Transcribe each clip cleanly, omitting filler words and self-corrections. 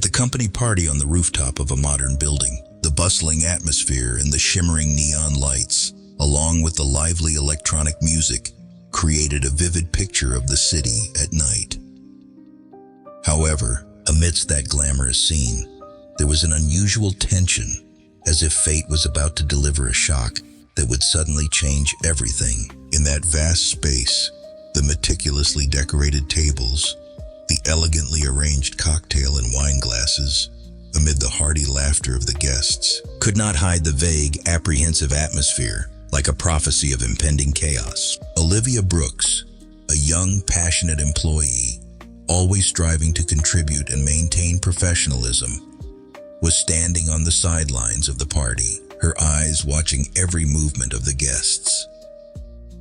At the company party on the rooftop of a modern building, the bustling atmosphere and the shimmering neon lights, along with the lively electronic music, created a vivid picture of the city at night. However, amidst that glamorous scene, there was an unusual tension, as if fate was about to deliver a shock that would suddenly change everything. In that vast space, the meticulously decorated tables, the elegantly arranged cocktail and wine glasses, amid the hearty laughter of the guests, could not hide the vague, apprehensive atmosphere, like a prophecy of impending chaos. Olivia Brooks, a young, passionate employee, always striving to contribute and maintain professionalism, was standing on the sidelines of the party, her eyes watching every movement of the guests.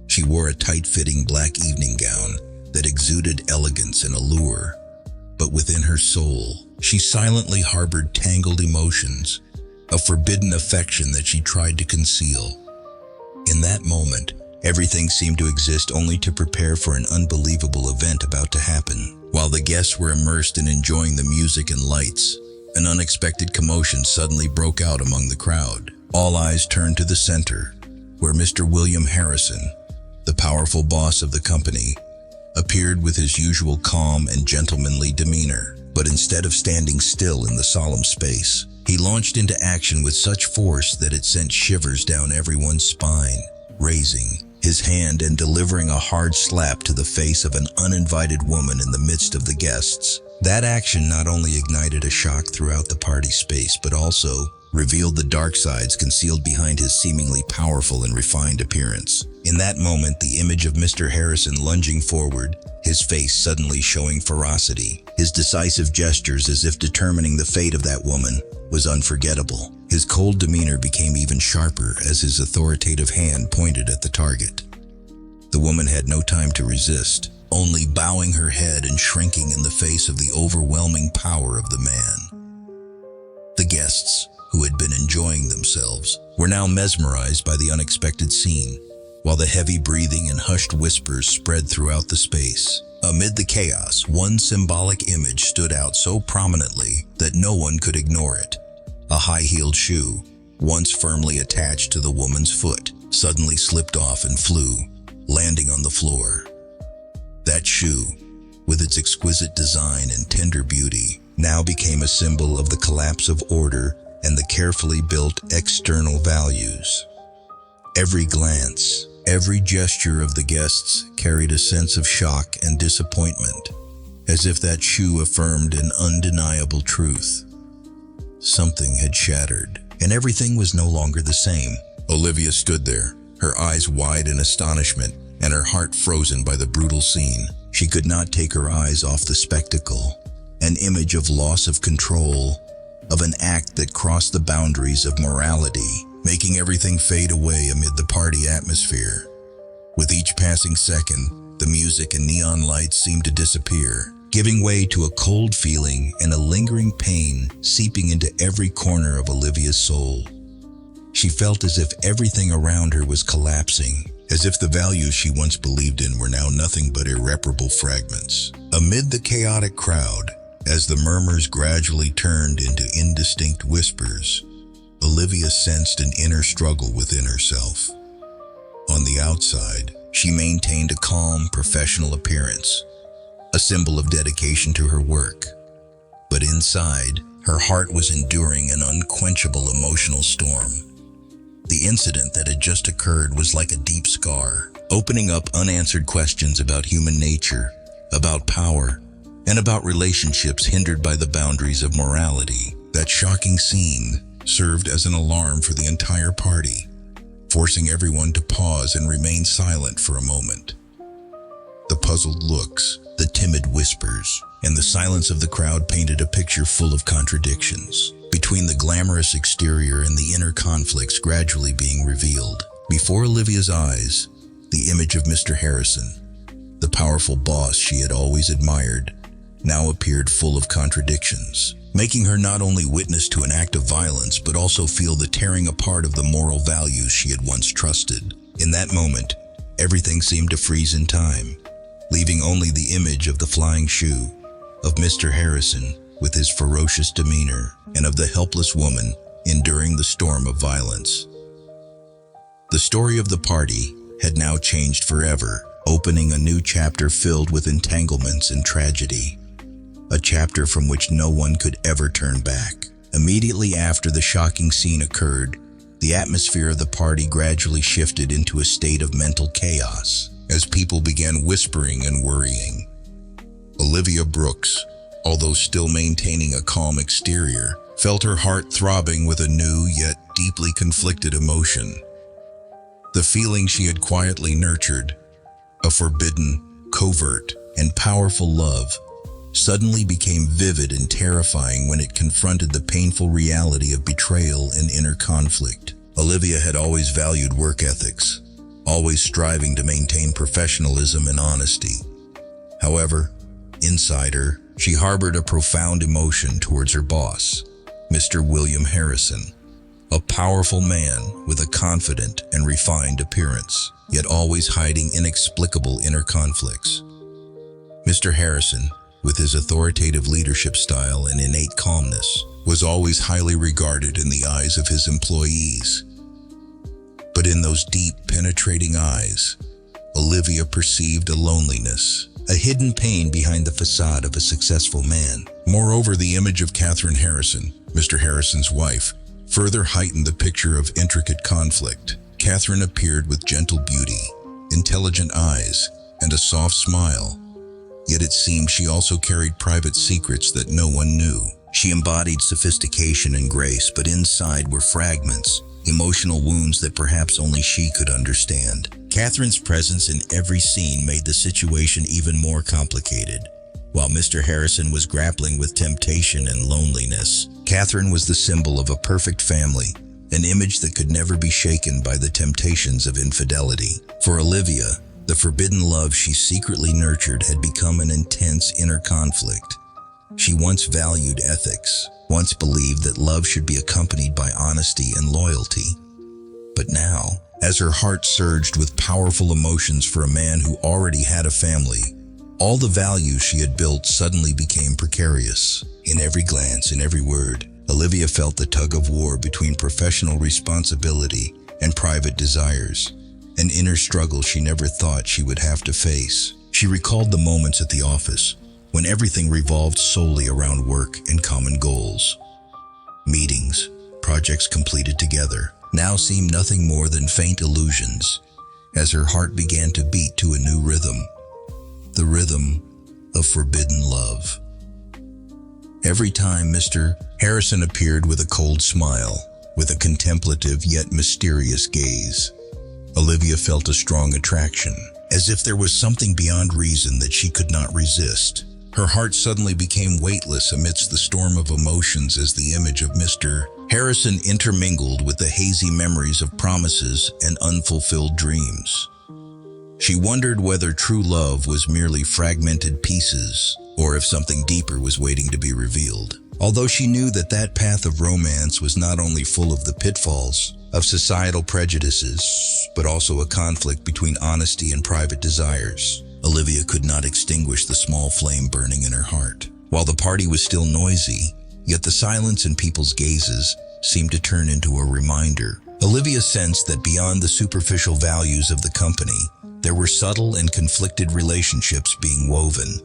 She wore a tight-fitting black evening gown that exuded elegance and allure, but within her soul, she silently harbored tangled emotions, a forbidden affection that she tried to conceal. In that moment, everything seemed to exist only to prepare for an unbelievable event about to happen. While the guests were immersed in enjoying the music and lights, an unexpected commotion suddenly broke out among the crowd. All eyes turned to the center, where Mr. William Harrison, the powerful boss of the company, appeared with his usual calm and gentlemanly demeanor. But instead of standing still in the solemn space, he launched into action with such force that it sent shivers down everyone's spine, raising his hand and delivering a hard slap to the face of an uninvited woman in the midst of the guests. That action not only ignited a shock throughout the party space, but also revealed the dark sides concealed behind his seemingly powerful and refined appearance. In that moment, the image of Mr. Harrison lunging forward, his face suddenly showing ferocity, his decisive gestures as if determining the fate of that woman, was unforgettable. His cold demeanor became even sharper as his authoritative hand pointed at the target. The woman had no time to resist, only bowing her head and shrinking in the face of the overwhelming power of the man. The guests, who had been enjoying themselves, were now mesmerized by the unexpected scene, while the heavy breathing and hushed whispers spread throughout the space. Amid the chaos, one symbolic image stood out so prominently that no one could ignore it. A high-heeled shoe, once firmly attached to the woman's foot, suddenly slipped off and flew, landing on the floor. That shoe, with its exquisite design and tender beauty, now became a symbol of the collapse of order and the carefully built external values. Every glance, every gesture of the guests carried a sense of shock and disappointment, as if that shoe affirmed an undeniable truth. Something had shattered, and everything was no longer the same. Olivia stood there, her eyes wide in astonishment, and her heart frozen by the brutal scene. She could not take her eyes off the spectacle, an image of loss of control, of an act that crossed the boundaries of morality, making everything fade away amid the party atmosphere. With each passing second, the music and neon lights seemed to disappear, giving way to a cold feeling and a lingering pain seeping into every corner of Olivia's soul. She felt as if everything around her was collapsing, as if the values she once believed in were now nothing but irreparable fragments. Amid the chaotic crowd, as the murmurs gradually turned into indistinct whispers, Olivia sensed an inner struggle within herself. On the outside, she maintained a calm, professional appearance, a symbol of dedication to her work. But inside, her heart was enduring an unquenchable emotional storm. The incident that had just occurred was like a deep scar, opening up unanswered questions about human nature, about power, and about relationships hindered by the boundaries of morality. That shocking scene served as an alarm for the entire party, forcing everyone to pause and remain silent for a moment. The puzzled looks, the timid whispers, and the silence of the crowd painted a picture full of contradictions. Between the glamorous exterior and the inner conflicts gradually being revealed, before Olivia's eyes, the image of Mr. Harrison, the powerful boss she had always admired, now appeared full of contradictions, making her not only witness to an act of violence but also feel the tearing apart of the moral values she had once trusted. In that moment, everything seemed to freeze in time, leaving only the image of the flying shoe, of Mr. Harrison, with his ferocious demeanor and of the helpless woman enduring the storm of violence. The story of the party had now changed forever, opening a new chapter filled with entanglements and tragedy. A chapter from which no one could ever turn back. Immediately after the shocking scene occurred, the atmosphere of the party gradually shifted into a state of mental chaos as people began whispering and worrying. Olivia Brooks, although still maintaining a calm exterior, felt her heart throbbing with a new yet deeply conflicted emotion. The feeling she had quietly nurtured, a forbidden, covert, and powerful love, suddenly became vivid and terrifying when it confronted the painful reality of betrayal and inner conflict. Olivia had always valued work ethics, always striving to maintain professionalism and honesty. However, inside her, she harbored a profound emotion towards her boss, Mr. William Harrison, a powerful man with a confident and refined appearance, yet always hiding inexplicable inner conflicts. Mr. Harrison, with his authoritative leadership style and innate calmness, was always highly regarded in the eyes of his employees. But in those deep, penetrating eyes, Olivia perceived a loneliness, a hidden pain behind the facade of a successful man. Moreover, the image of Catherine Harrison, Mr. Harrison's wife, further heightened the picture of intricate conflict. Catherine appeared with gentle beauty, intelligent eyes, and a soft smile. Yet it seemed she also carried private secrets that no one knew. She embodied sophistication and grace, but inside were fragments, emotional wounds that perhaps only she could understand. Catherine's presence in every scene made the situation even more complicated. While Mr. Harrison was grappling with temptation and loneliness, Catherine was the symbol of a perfect family, an image that could never be shaken by the temptations of infidelity. For Olivia, the forbidden love she secretly nurtured had become an intense inner conflict. She once valued ethics, once believed that love should be accompanied by honesty and loyalty. But now, as her heart surged with powerful emotions for a man who already had a family, all the values she had built suddenly became precarious. In every glance, in every word, Olivia felt the tug-of-war between professional responsibility and private desires, an inner struggle she never thought she would have to face. She recalled the moments at the office when everything revolved solely around work and common goals. Meetings, projects completed together, now seemed nothing more than faint illusions as her heart began to beat to a new rhythm, the rhythm of forbidden love. Every time Mr. Harrison appeared with a cold smile, with a contemplative yet mysterious gaze, Olivia felt a strong attraction, as if there was something beyond reason that she could not resist. Her heart suddenly became weightless amidst the storm of emotions as the image of Mr. Harrison intermingled with the hazy memories of promises and unfulfilled dreams. She wondered whether true love was merely fragmented pieces, or if something deeper was waiting to be revealed. Although she knew that path of romance was not only full of the pitfalls of societal prejudices, but also a conflict between honesty and private desires, Olivia could not extinguish the small flame burning in her heart. While the party was still noisy, yet the silence in people's gazes seemed to turn into a reminder. Olivia sensed that beyond the superficial values of the company, there were subtle and conflicted relationships being woven.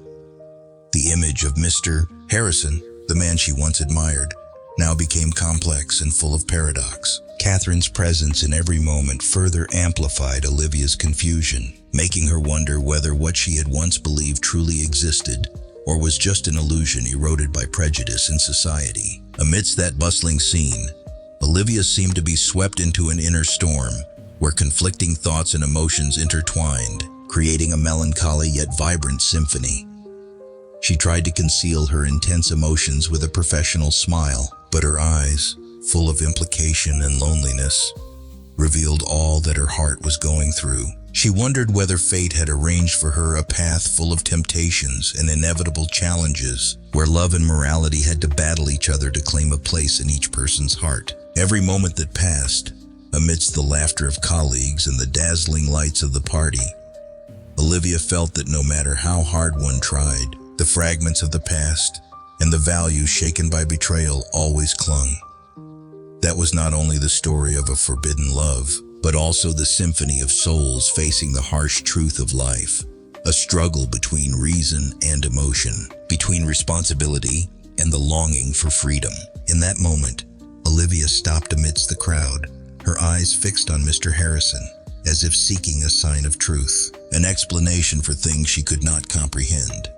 The image of Mr. Harrison, the man she once admired, now became complex and full of paradox. Catherine's presence in every moment further amplified Olivia's confusion, making her wonder whether what she had once believed truly existed, or was just an illusion eroded by prejudice in society. Amidst that bustling scene, Olivia seemed to be swept into an inner storm, where conflicting thoughts and emotions intertwined, creating a melancholy yet vibrant symphony. She tried to conceal her intense emotions with a professional smile, but her eyes, full of implication and loneliness, revealed all that her heart was going through. She wondered whether fate had arranged for her a path full of temptations and inevitable challenges, where love and morality had to battle each other to claim a place in each person's heart. Every moment that passed, amidst the laughter of colleagues and the dazzling lights of the party, Olivia felt that no matter how hard one tried, the fragments of the past, and the values shaken by betrayal always clung. That was not only the story of a forbidden love, but also the symphony of souls facing the harsh truth of life. A struggle between reason and emotion, between responsibility and the longing for freedom. In that moment, Olivia stopped amidst the crowd, her eyes fixed on Mr. Harrison, as if seeking a sign of truth, an explanation for things she could not comprehend.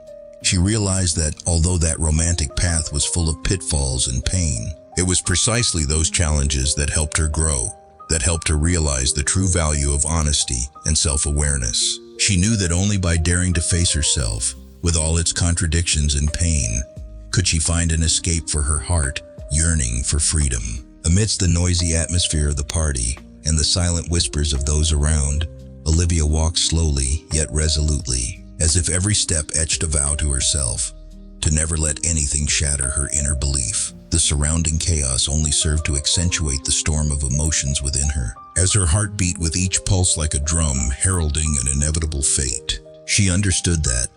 She realized that although that romantic path was full of pitfalls and pain, it was precisely those challenges that helped her grow, that helped her realize the true value of honesty and self-awareness. She knew that only by daring to face herself, with all its contradictions and pain, could she find an escape for her heart, yearning for freedom. Amidst the noisy atmosphere of the party and the silent whispers of those around, Olivia walked slowly yet resolutely, as if every step etched a vow to herself, to never let anything shatter her inner belief. The surrounding chaos only served to accentuate the storm of emotions within her. As her heart beat with each pulse like a drum heralding an inevitable fate, she understood that,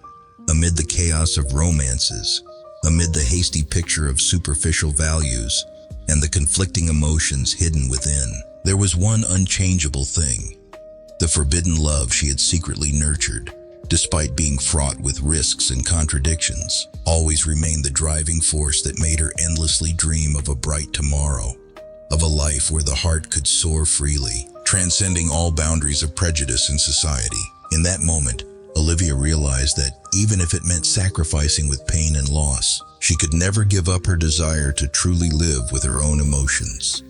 amid the chaos of romances, amid the hasty picture of superficial values, and the conflicting emotions hidden within, there was one unchangeable thing: the forbidden love she had secretly nurtured, despite being fraught with risks and contradictions, always remained the driving force that made her endlessly dream of a bright tomorrow, of a life where the heart could soar freely, transcending all boundaries of prejudice and society. In that moment, Olivia realized that even if it meant sacrificing with pain and loss, she could never give up her desire to truly live with her own emotions.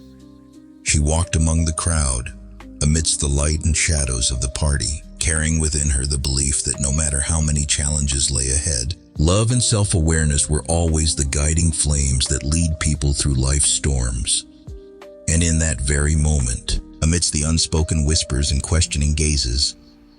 She walked among the crowd, amidst the light and shadows of the party, carrying within her the belief that no matter how many challenges lay ahead, love and self-awareness were always the guiding flames that lead people through life's storms. And in that very moment, amidst the unspoken whispers and questioning gazes,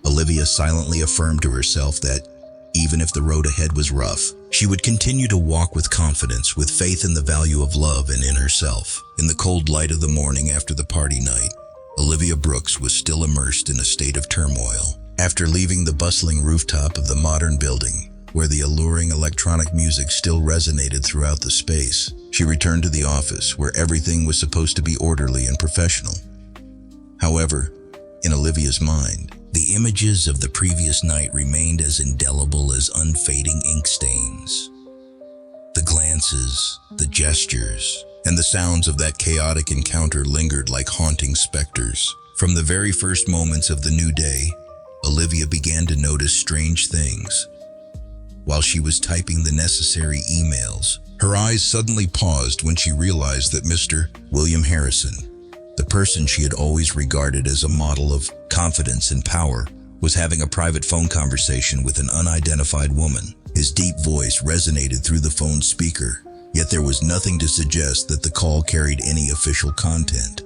Olivia silently affirmed to herself that, even if the road ahead was rough, she would continue to walk with confidence, with faith in the value of love and in herself. In the cold light of the morning after the party night, Olivia Brooks was still immersed in a state of turmoil. After leaving the bustling rooftop of the modern building, where the alluring electronic music still resonated throughout the space, she returned to the office, where everything was supposed to be orderly and professional. However, in Olivia's mind, the images of the previous night remained as indelible as unfading ink stains. The glances, the gestures, and the sounds of that chaotic encounter lingered like haunting specters. From the very first moments of the new day, Olivia began to notice strange things. While she was typing the necessary emails, her eyes suddenly paused when she realized that Mr. William Harrison, the person she had always regarded as a model of confidence and power, was having a private phone conversation with an unidentified woman. His deep voice resonated through the phone speaker, yet there was nothing to suggest that the call carried any official content.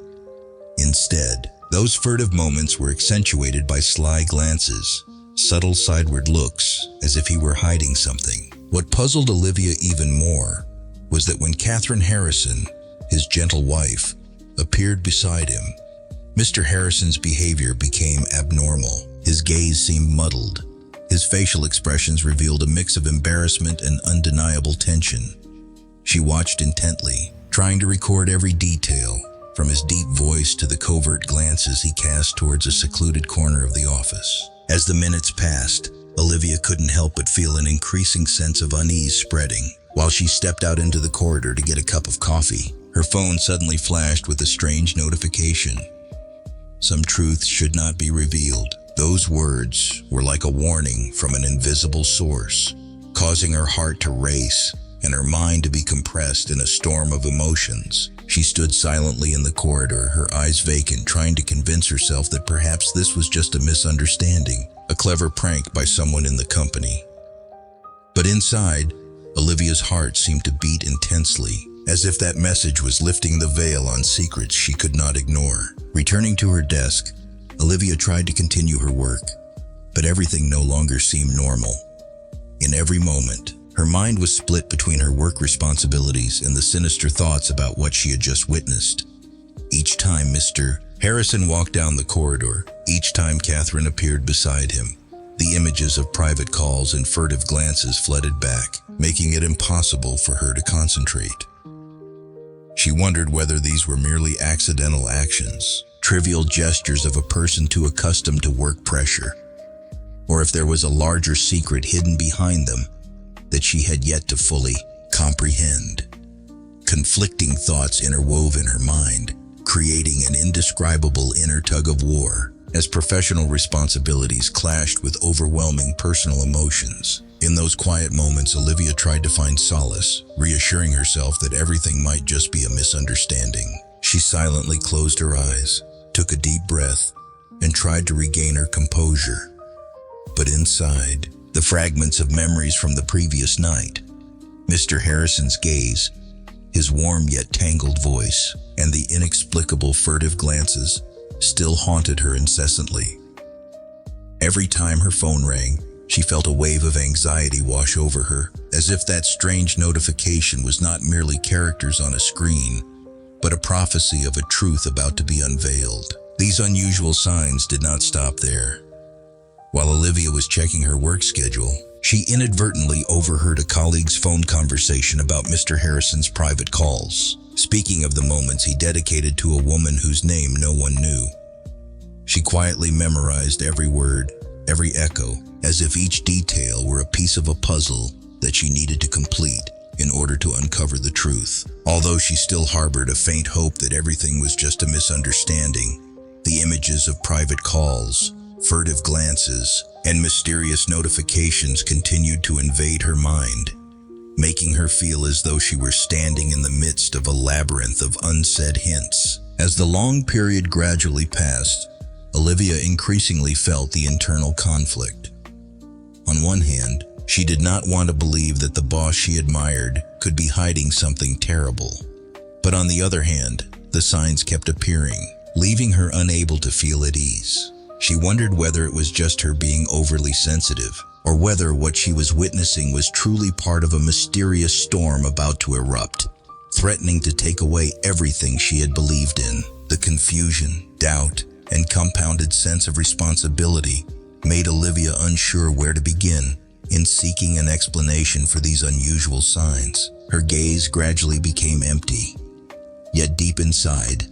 Instead, those furtive moments were accentuated by sly glances, subtle sideward looks, as if he were hiding something. What puzzled Olivia even more was that when Catherine Harrison, his gentle wife, appeared beside him, Mr. Harrison's behavior became abnormal. His gaze seemed muddled. His facial expressions revealed a mix of embarrassment and undeniable tension. She watched intently, trying to record every detail, from his deep voice to the covert glances he cast towards a secluded corner of the office. As the minutes passed, Olivia couldn't help but feel an increasing sense of unease spreading. While she stepped out into the corridor to get a cup of coffee, her phone suddenly flashed with a strange notification. Some truths should not be revealed. Those words were like a warning from an invisible source, causing her heart to race and her mind to be compressed in a storm of emotions. She stood silently in the corridor, her eyes vacant, trying to convince herself that perhaps this was just a misunderstanding, a clever prank by someone in the company. But inside, Olivia's heart seemed to beat intensely, as if that message was lifting the veil on secrets she could not ignore. Returning to her desk, Olivia tried to continue her work, but everything no longer seemed normal. In every moment, her mind was split between her work responsibilities and the sinister thoughts about what she had just witnessed. Each time Mr. Harrison walked down the corridor, each time Catherine appeared beside him, The images of private calls and furtive glances flooded back, making it impossible for her to concentrate. She wondered whether these were merely accidental actions, trivial gestures of a person too accustomed to work pressure, or if there was a larger secret hidden behind them that she had yet to fully comprehend. Conflicting thoughts interwove in her mind, creating an indescribable inner tug-of-war as professional responsibilities clashed with overwhelming personal emotions. In those quiet moments, Olivia tried to find solace, reassuring herself that everything might just be a misunderstanding. She silently closed her eyes, took a deep breath, and tried to regain her composure. But inside, the fragments of memories from the previous night, Mr. Harrison's gaze, his warm yet tangled voice, and the inexplicable furtive glances still haunted her incessantly. Every time her phone rang, she felt a wave of anxiety wash over her, as if that strange notification was not merely characters on a screen, but a prophecy of a truth about to be unveiled. These unusual signs did not stop there. While Olivia was checking her work schedule, she inadvertently overheard a colleague's phone conversation about Mr. Harrison's private calls, speaking of the moments he dedicated to a woman whose name no one knew. She quietly memorized every word, every echo, as if each detail were a piece of a puzzle that she needed to complete in order to uncover the truth. Although she still harbored a faint hope that everything was just a misunderstanding, the images of private calls, furtive glances, and mysterious notifications continued to invade her mind, making her feel as though she were standing in the midst of a labyrinth of unsaid hints. As the long period gradually passed, Olivia increasingly felt the internal conflict. On one hand, she did not want to believe that the boss she admired could be hiding something terrible. But on the other hand, the signs kept appearing, leaving her unable to feel at ease. She wondered whether it was just her being overly sensitive, or whether what she was witnessing was truly part of a mysterious storm about to erupt, threatening to take away everything she had believed in. The confusion, doubt, and compounded sense of responsibility made Olivia unsure where to begin in seeking an explanation for these unusual signs. Her gaze gradually became empty, yet deep inside,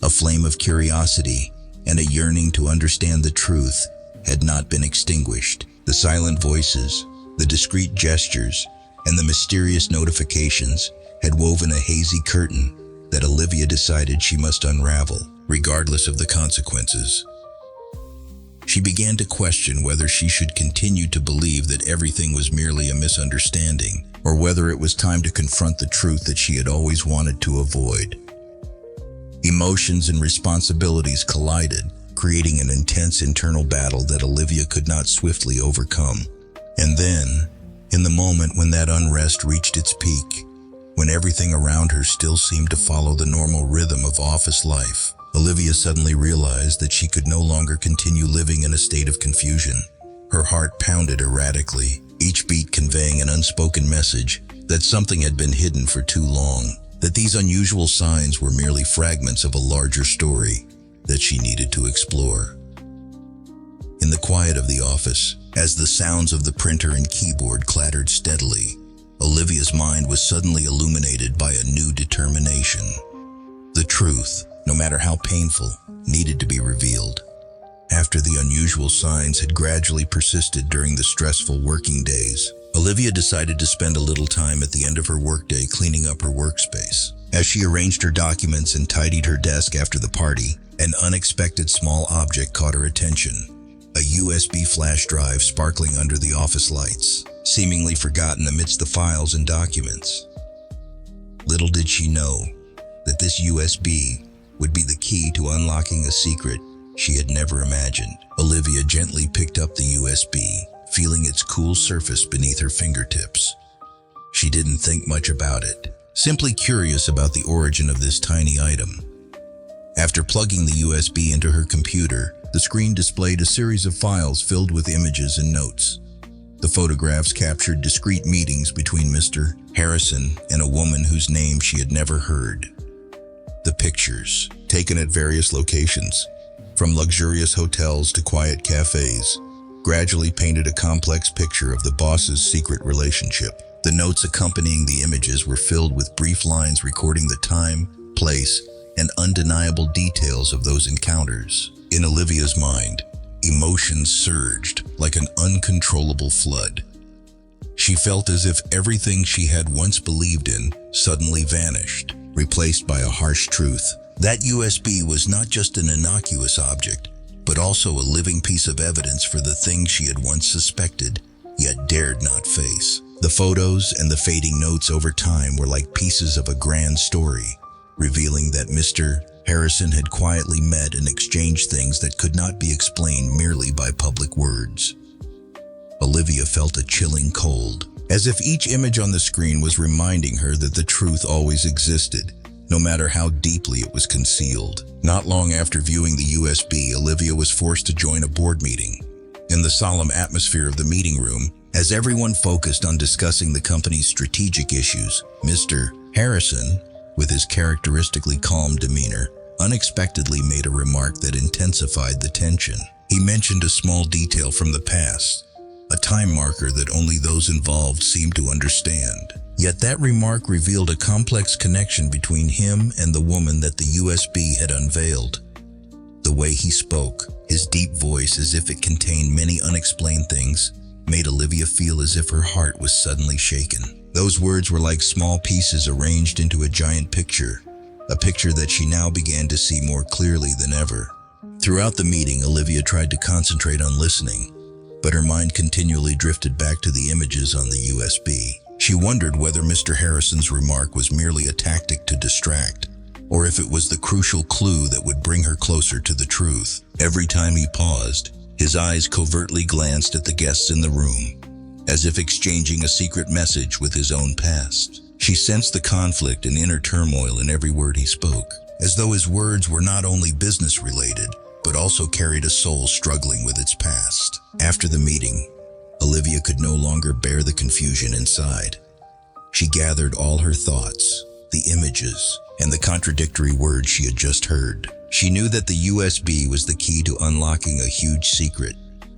a flame of curiosity and a yearning to understand the truth had not been extinguished. The silent voices, the discreet gestures, and the mysterious notifications had woven a hazy curtain that Olivia decided she must unravel, regardless of the consequences. She began to question whether she should continue to believe that everything was merely a misunderstanding, or whether it was time to confront the truth that she had always wanted to avoid. Emotions and responsibilities collided, creating an intense internal battle that Olivia could not swiftly overcome. And then, in the moment when that unrest reached its peak, when everything around her still seemed to follow the normal rhythm of office life, Olivia suddenly realized that she could no longer continue living in a state of confusion. Her heart pounded erratically, each beat conveying an unspoken message that something had been hidden for too long, that these unusual signs were merely fragments of a larger story that she needed to explore. In the quiet of the office, as the sounds of the printer and keyboard clattered steadily, Olivia's mind was suddenly illuminated by a new determination. The truth, no matter how painful, needed to be revealed. After the unusual signs had gradually persisted during the stressful working days, Olivia decided to spend a little time at the end of her workday cleaning up her workspace. As she arranged her documents and tidied her desk after the party, an unexpected small object caught her attention. A USB flash drive sparkling under the office lights, seemingly forgotten amidst the files and documents. Little did she know that this USB would be the key to unlocking a secret she had never imagined. Olivia gently picked up the USB, feeling its cool surface beneath her fingertips. She didn't think much about it, simply curious about the origin of this tiny item. After plugging the USB into her computer, the screen displayed a series of files filled with images and notes. The photographs captured discreet meetings between Mr. Harrison and a woman whose name she had never heard. The pictures, taken at various locations, from luxurious hotels to quiet cafes, gradually painted a complex picture of the boss's secret relationship. The notes accompanying the images were filled with brief lines recording the time, place, and undeniable details of those encounters. In Olivia's mind, emotions surged like an uncontrollable flood. She felt as if everything she had once believed in suddenly vanished, replaced by a harsh truth. That USB was not just an innocuous object, but also a living piece of evidence for the things she had once suspected, yet dared not face. The photos and the fading notes over time were like pieces of a grand story, revealing that Mr. Harrison had quietly met and exchanged things that could not be explained merely by public words. Olivia felt a chilling cold, as if each image on the screen was reminding her that the truth always existed, no matter how deeply it was concealed. Not long after viewing the USB, Olivia was forced to join a board meeting. In the solemn atmosphere of the meeting room, as everyone focused on discussing the company's strategic issues, Mr. Harrison, with his characteristically calm demeanor, unexpectedly made a remark that intensified the tension. He mentioned a small detail from the past, a time marker that only those involved seemed to understand. Yet that remark revealed a complex connection between him and the woman that the USB had unveiled. The way he spoke, his deep voice as if it contained many unexplained things, made Olivia feel as if her heart was suddenly shaken. Those words were like small pieces arranged into a giant picture, a picture that she now began to see more clearly than ever. Throughout the meeting, Olivia tried to concentrate on listening, but her mind continually drifted back to the images on the USB. She wondered whether Mr. Harrison's remark was merely a tactic to distract, or if it was the crucial clue that would bring her closer to the truth. Every time he paused, his eyes covertly glanced at the guests in the room, as if exchanging a secret message with his own past. She sensed the conflict and inner turmoil in every word he spoke, as though his words were not only business-related, but also carried a soul struggling with its past. After the meeting, Olivia could no longer bear the confusion inside. She gathered all her thoughts, the images, and the contradictory words she had just heard. She knew that the USB was the key to unlocking a huge secret,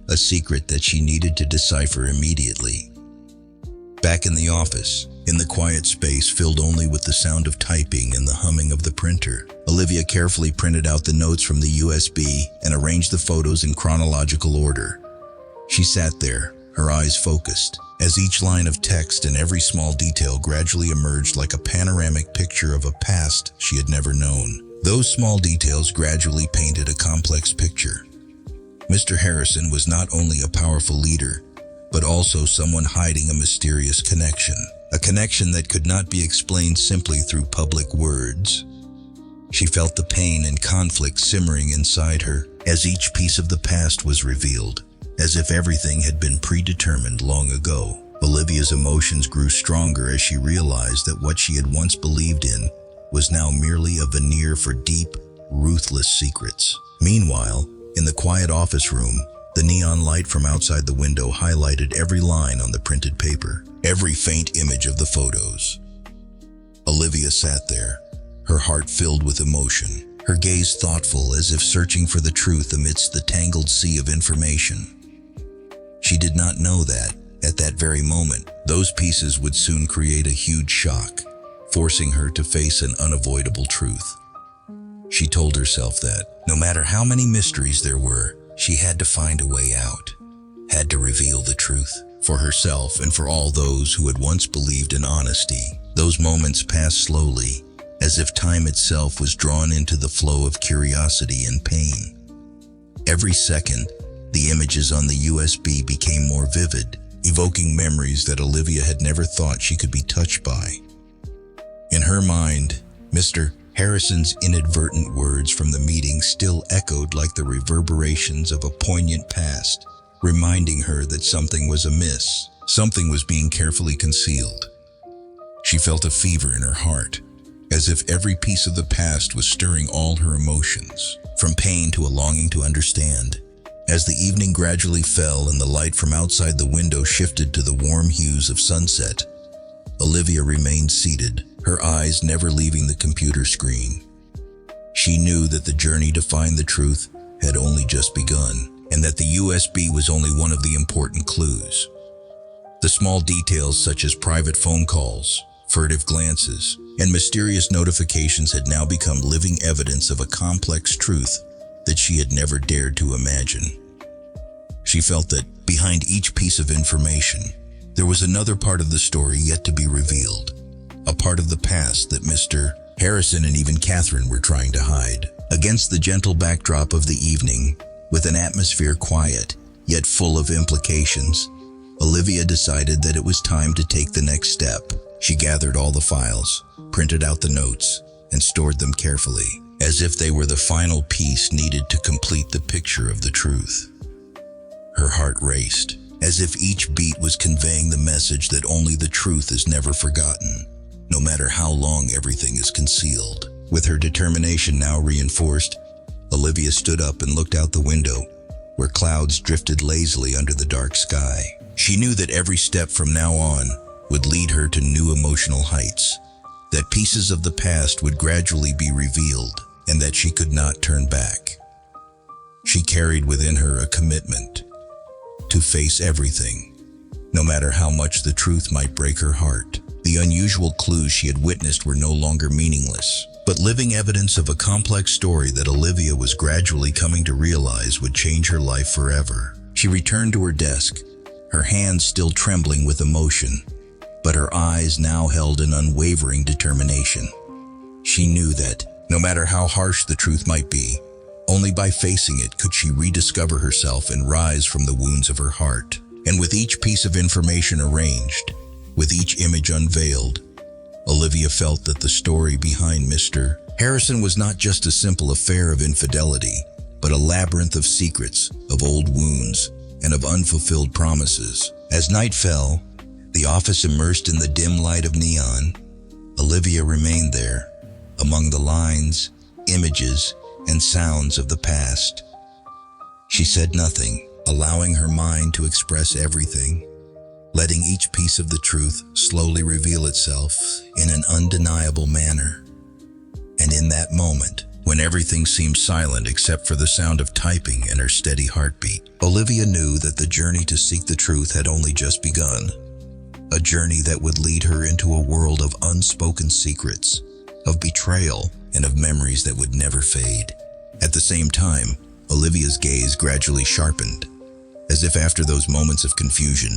a secret that she needed to decipher immediately. Back in the office, in the quiet space filled only with the sound of typing and the humming of the printer, Olivia carefully printed out the notes from the USB and arranged the photos in chronological order. She sat there, her eyes focused, as each line of text and every small detail gradually emerged like a panoramic picture of a past she had never known. Those small details gradually painted a complex picture. Mr. Harrison was not only a powerful leader, but also someone hiding a mysterious connection, a connection that could not be explained simply through public words. She felt the pain and conflict simmering inside her as each piece of the past was revealed, as if everything had been predetermined long ago. Olivia's emotions grew stronger as she realized that what she had once believed in was now merely a veneer for deep, ruthless secrets. Meanwhile, in the quiet office room, the neon light from outside the window highlighted every line on the printed paper, every faint image of the photos. Olivia sat there, her heart filled with emotion, her gaze thoughtful as if searching for the truth amidst the tangled sea of information. She did not know that, at that very moment, those pieces would soon create a huge shock, forcing her to face an unavoidable truth. She told herself that, no matter how many mysteries there were, she had to find a way out, had to reveal the truth, for herself and for all those who had once believed in honesty. Those moments passed slowly, as if time itself was drawn into the flow of curiosity and pain. Every second, the images on the USB became more vivid, evoking memories that Olivia had never thought she could be touched by. In her mind, Mr. Harrison's inadvertent words from the meeting still echoed like the reverberations of a poignant past, reminding her that something was amiss, something was being carefully concealed. She felt a fever in her heart, as if every piece of the past was stirring all her emotions, from pain to a longing to understand. As the evening gradually fell and the light from outside the window shifted to the warm hues of sunset, Olivia remained seated, her eyes never leaving the computer screen. She knew that the journey to find the truth had only just begun, and that the USB was only one of the important clues. The small details such as private phone calls, furtive glances, and mysterious notifications had now become living evidence of a complex truth that she had never dared to imagine. She felt that behind each piece of information, there was another part of the story yet to be revealed, a part of the past that Mr. Harrison and even Catherine were trying to hide. Against the gentle backdrop of the evening, with an atmosphere quiet, yet full of implications, Olivia decided that it was time to take the next step. She gathered all the files, printed out the notes, and stored them carefully, as if they were the final piece needed to complete the picture of the truth. Her heart raced, as if each beat was conveying the message that only the truth is never forgotten, no matter how long everything is concealed. With her determination now reinforced, Olivia stood up and looked out the window, where clouds drifted lazily under the dark sky. She knew that every step from now on would lead her to new emotional heights, that pieces of the past would gradually be revealed, and that she could not turn back. She carried within her a commitment to face everything, no matter how much the truth might break her heart. The unusual clues she had witnessed were no longer meaningless, but living evidence of a complex story that Olivia was gradually coming to realize would change her life forever. She returned to her desk, her hands still trembling with emotion, but her eyes now held an unwavering determination. She knew that, no matter how harsh the truth might be, only by facing it could she rediscover herself and rise from the wounds of her heart. And with each piece of information arranged, with each image unveiled, Olivia felt that the story behind Mr. Harrison was not just a simple affair of infidelity, but a labyrinth of secrets, of old wounds, and of unfulfilled promises. As night fell, the office immersed in the dim light of neon, Olivia remained there, among the lines, images, and sounds of the past. She said nothing, allowing her mind to express everything, letting each piece of the truth slowly reveal itself in an undeniable manner. And in that moment, when everything seemed silent except for the sound of typing and her steady heartbeat, Olivia knew that the journey to seek the truth had only just begun. A journey that would lead her into a world of unspoken secrets, of betrayal, and of memories that would never fade. At the same time, Olivia's gaze gradually sharpened, as if after those moments of confusion,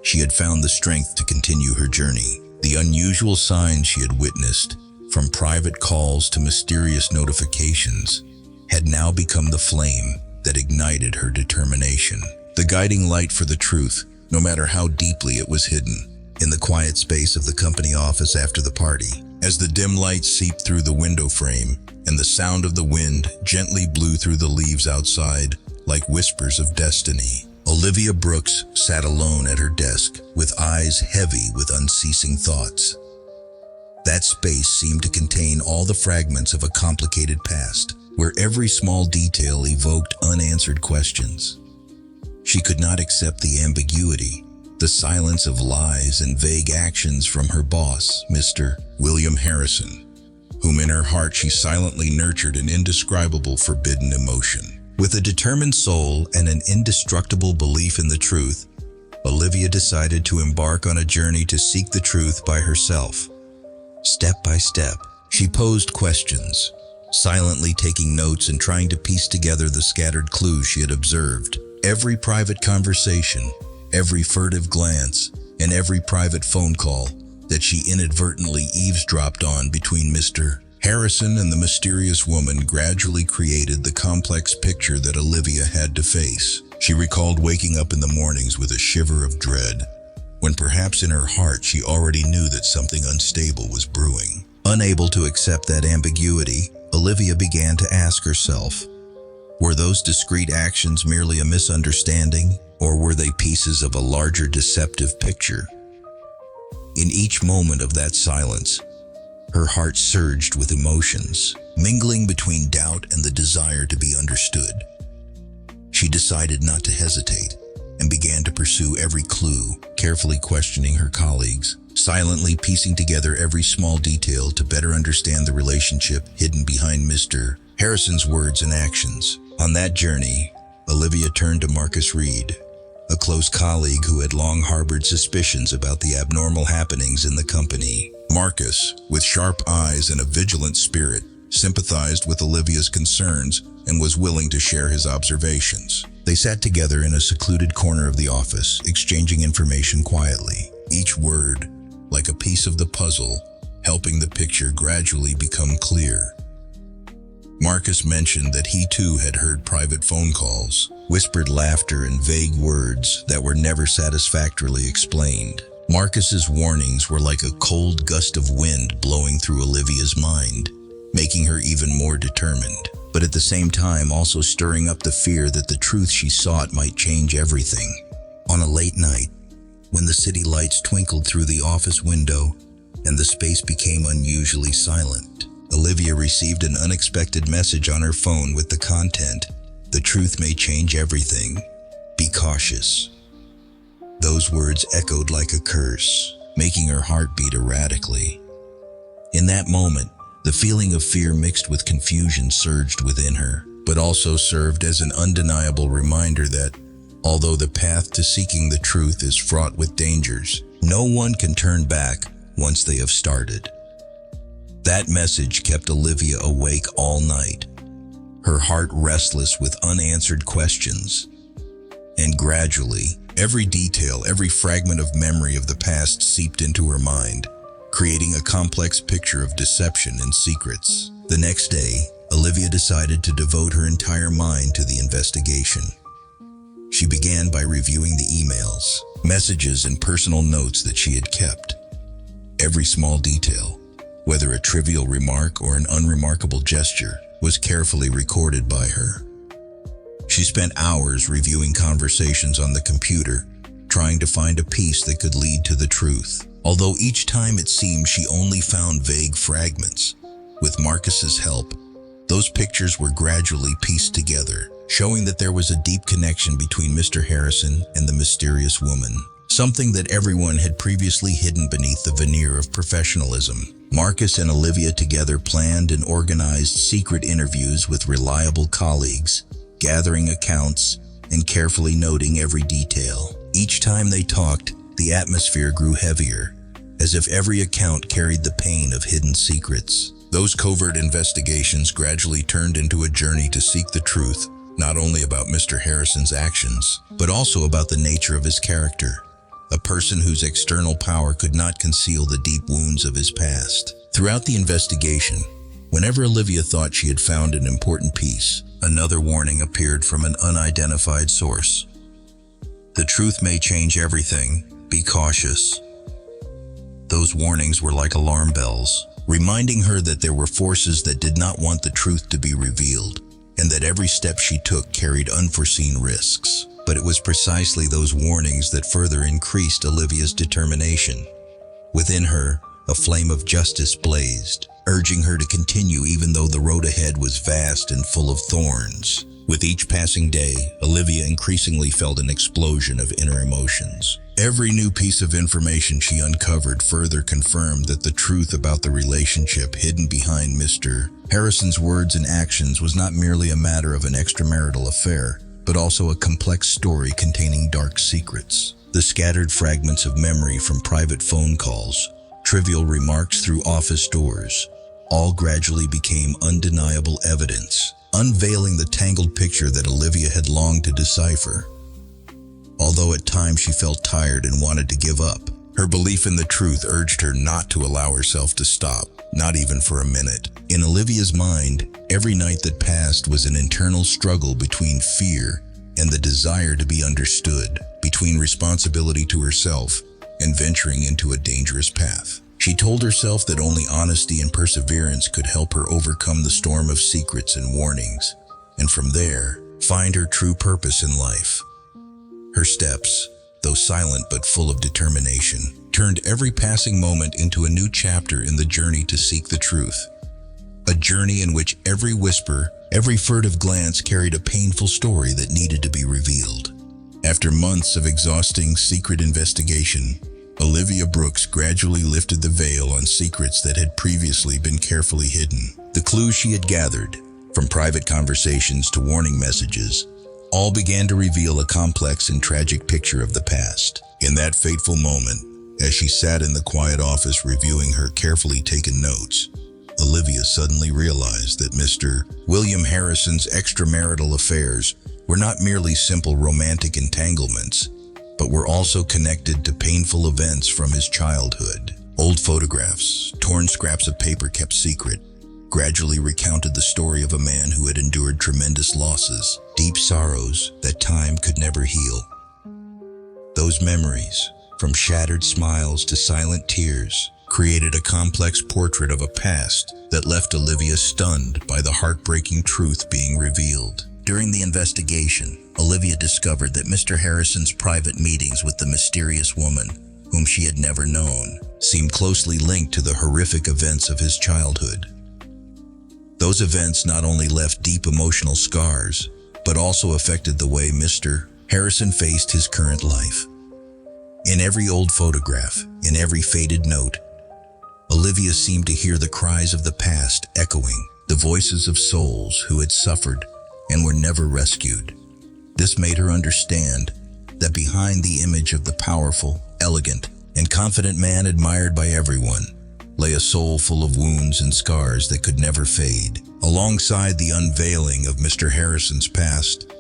she had found the strength to continue her journey. The unusual signs she had witnessed, from private calls to mysterious notifications, had now become the flame that ignited her determination. The guiding light for the truth, no matter how deeply it was hidden. In the quiet space of the company office after the party, as the dim light seeped through the window frame and the sound of the wind gently blew through the leaves outside like whispers of destiny, Olivia Brooks sat alone at her desk with eyes heavy with unceasing thoughts. That space seemed to contain all the fragments of a complicated past, where every small detail evoked unanswered questions. She could not accept the ambiguity, the silence of lies and vague actions from her boss, Mr. William Harrison, whom in her heart she silently nurtured an indescribable forbidden emotion. With a determined soul and an indestructible belief in the truth, Olivia decided to embark on a journey to seek the truth by herself. Step by step, she posed questions, silently taking notes and trying to piece together the scattered clues she had observed. Every private conversation, every furtive glance, and every private phone call that she inadvertently eavesdropped on between Mr. Harrison and the mysterious woman gradually created the complex picture that Olivia had to face. She recalled waking up in the mornings with a shiver of dread, when perhaps in her heart she already knew that something unstable was brewing. Unable to accept that ambiguity, Olivia began to ask herself, were those discrete actions merely a misunderstanding, or were they pieces of a larger deceptive picture? In each moment of that silence, her heart surged with emotions, mingling between doubt and the desire to be understood. She decided not to hesitate and began to pursue every clue, carefully questioning her colleagues, silently piecing together every small detail to better understand the relationship hidden behind Mr. Harrison's words and actions. On that journey, Olivia turned to Marcus Reed, a close colleague who had long harbored suspicions about the abnormal happenings in the company. Marcus, with sharp eyes and a vigilant spirit, sympathized with Olivia's concerns and was willing to share his observations. They sat together in a secluded corner of the office, exchanging information quietly, each word, like a piece of the puzzle, helping the picture gradually become clear. Marcus mentioned that he too had heard private phone calls, whispered laughter and vague words that were never satisfactorily explained. Marcus's warnings were like a cold gust of wind blowing through Olivia's mind, making her even more determined, but at the same time also stirring up the fear that the truth she sought might change everything. On a late night, when the city lights twinkled through the office window and the space became unusually silent, Olivia received an unexpected message on her phone with the content, "The truth may change everything. Be cautious." Those words echoed like a curse, making her heart beat erratically. In that moment, the feeling of fear mixed with confusion surged within her, but also served as an undeniable reminder that, although the path to seeking the truth is fraught with dangers, no one can turn back once they have started. That message kept Olivia awake all night, her heart restless with unanswered questions. And gradually, every detail, every fragment of memory of the past seeped into her mind, creating a complex picture of deception and secrets. The next day, Olivia decided to devote her entire mind to the investigation. She began by reviewing the emails, messages, and personal notes that she had kept. Every small detail, whether a trivial remark or an unremarkable gesture, was carefully recorded by her. She spent hours reviewing conversations on the computer, trying to find a piece that could lead to the truth. Although each time it seemed she only found vague fragments, with Marcus's help, those pictures were gradually pieced together, showing that there was a deep connection between Mr. Harrison and the mysterious woman, something that everyone had previously hidden beneath the veneer of professionalism. Marcus and Olivia together planned and organized secret interviews with reliable colleagues, gathering accounts and carefully noting every detail. Each time they talked, the atmosphere grew heavier, as if every account carried the pain of hidden secrets. Those covert investigations gradually turned into a journey to seek the truth, not only about Mr. Harrison's actions, but also about the nature of his character, a person whose external power could not conceal the deep wounds of his past. Throughout the investigation, whenever Olivia thought she had found an important piece, another warning appeared from an unidentified source. "The truth may change everything. Be cautious." Those warnings were like alarm bells, reminding her that there were forces that did not want the truth to be revealed, and that every step she took carried unforeseen risks. But it was precisely those warnings that further increased Olivia's determination. Within her, a flame of justice blazed, urging her to continue even though the road ahead was vast and full of thorns. With each passing day, Olivia increasingly felt an explosion of inner emotions. Every new piece of information she uncovered further confirmed that the truth about the relationship hidden behind Mr. Harrison's words and actions was not merely a matter of an extramarital affair, but also a complex story containing dark secrets. The scattered fragments of memory from private phone calls, trivial remarks through office doors, all gradually became undeniable evidence, unveiling the tangled picture that Olivia had longed to decipher. Although at times she felt tired and wanted to give up, her belief in the truth urged her not to allow herself to stop, not even for a minute. In Olivia's mind, every night that passed was an internal struggle between fear and the desire to be understood, between responsibility to herself and venturing into a dangerous path. She told herself that only honesty and perseverance could help her overcome the storm of secrets and warnings, and from there, find her true purpose in life. Her steps, though silent but full of determination, turned every passing moment into a new chapter in the journey to seek the truth. A journey in which every whisper, every furtive glance carried a painful story that needed to be revealed. After months of exhausting secret investigation, Olivia Brooks gradually lifted the veil on secrets that had previously been carefully hidden. The clues she had gathered, from private conversations to warning messages, all began to reveal a complex and tragic picture of the past. In that fateful moment, as she sat in the quiet office reviewing her carefully taken notes, Olivia suddenly realized that Mr. William Harrison's extramarital affairs were not merely simple romantic entanglements, but were also connected to painful events from his childhood. Old photographs, torn scraps of paper kept secret, gradually recounted the story of a man who had endured tremendous losses, deep sorrows that time could never heal. Those memories, from shattered smiles to silent tears, created a complex portrait of a past that left Olivia stunned by the heartbreaking truth being revealed. During the investigation, Olivia discovered that Mr. Harrison's private meetings with the mysterious woman, whom she had never known, seemed closely linked to the horrific events of his childhood. Those events not only left deep emotional scars, but also affected the way Mr. Harrison faced his current life. In every old photograph, in every faded note, Olivia seemed to hear the cries of the past echoing, the voices of souls who had suffered and were never rescued. This made her understand that behind the image of the powerful, elegant, and confident man admired by everyone lay a soul full of wounds and scars that could never fade. Alongside the unveiling of Mr. Harrison's past,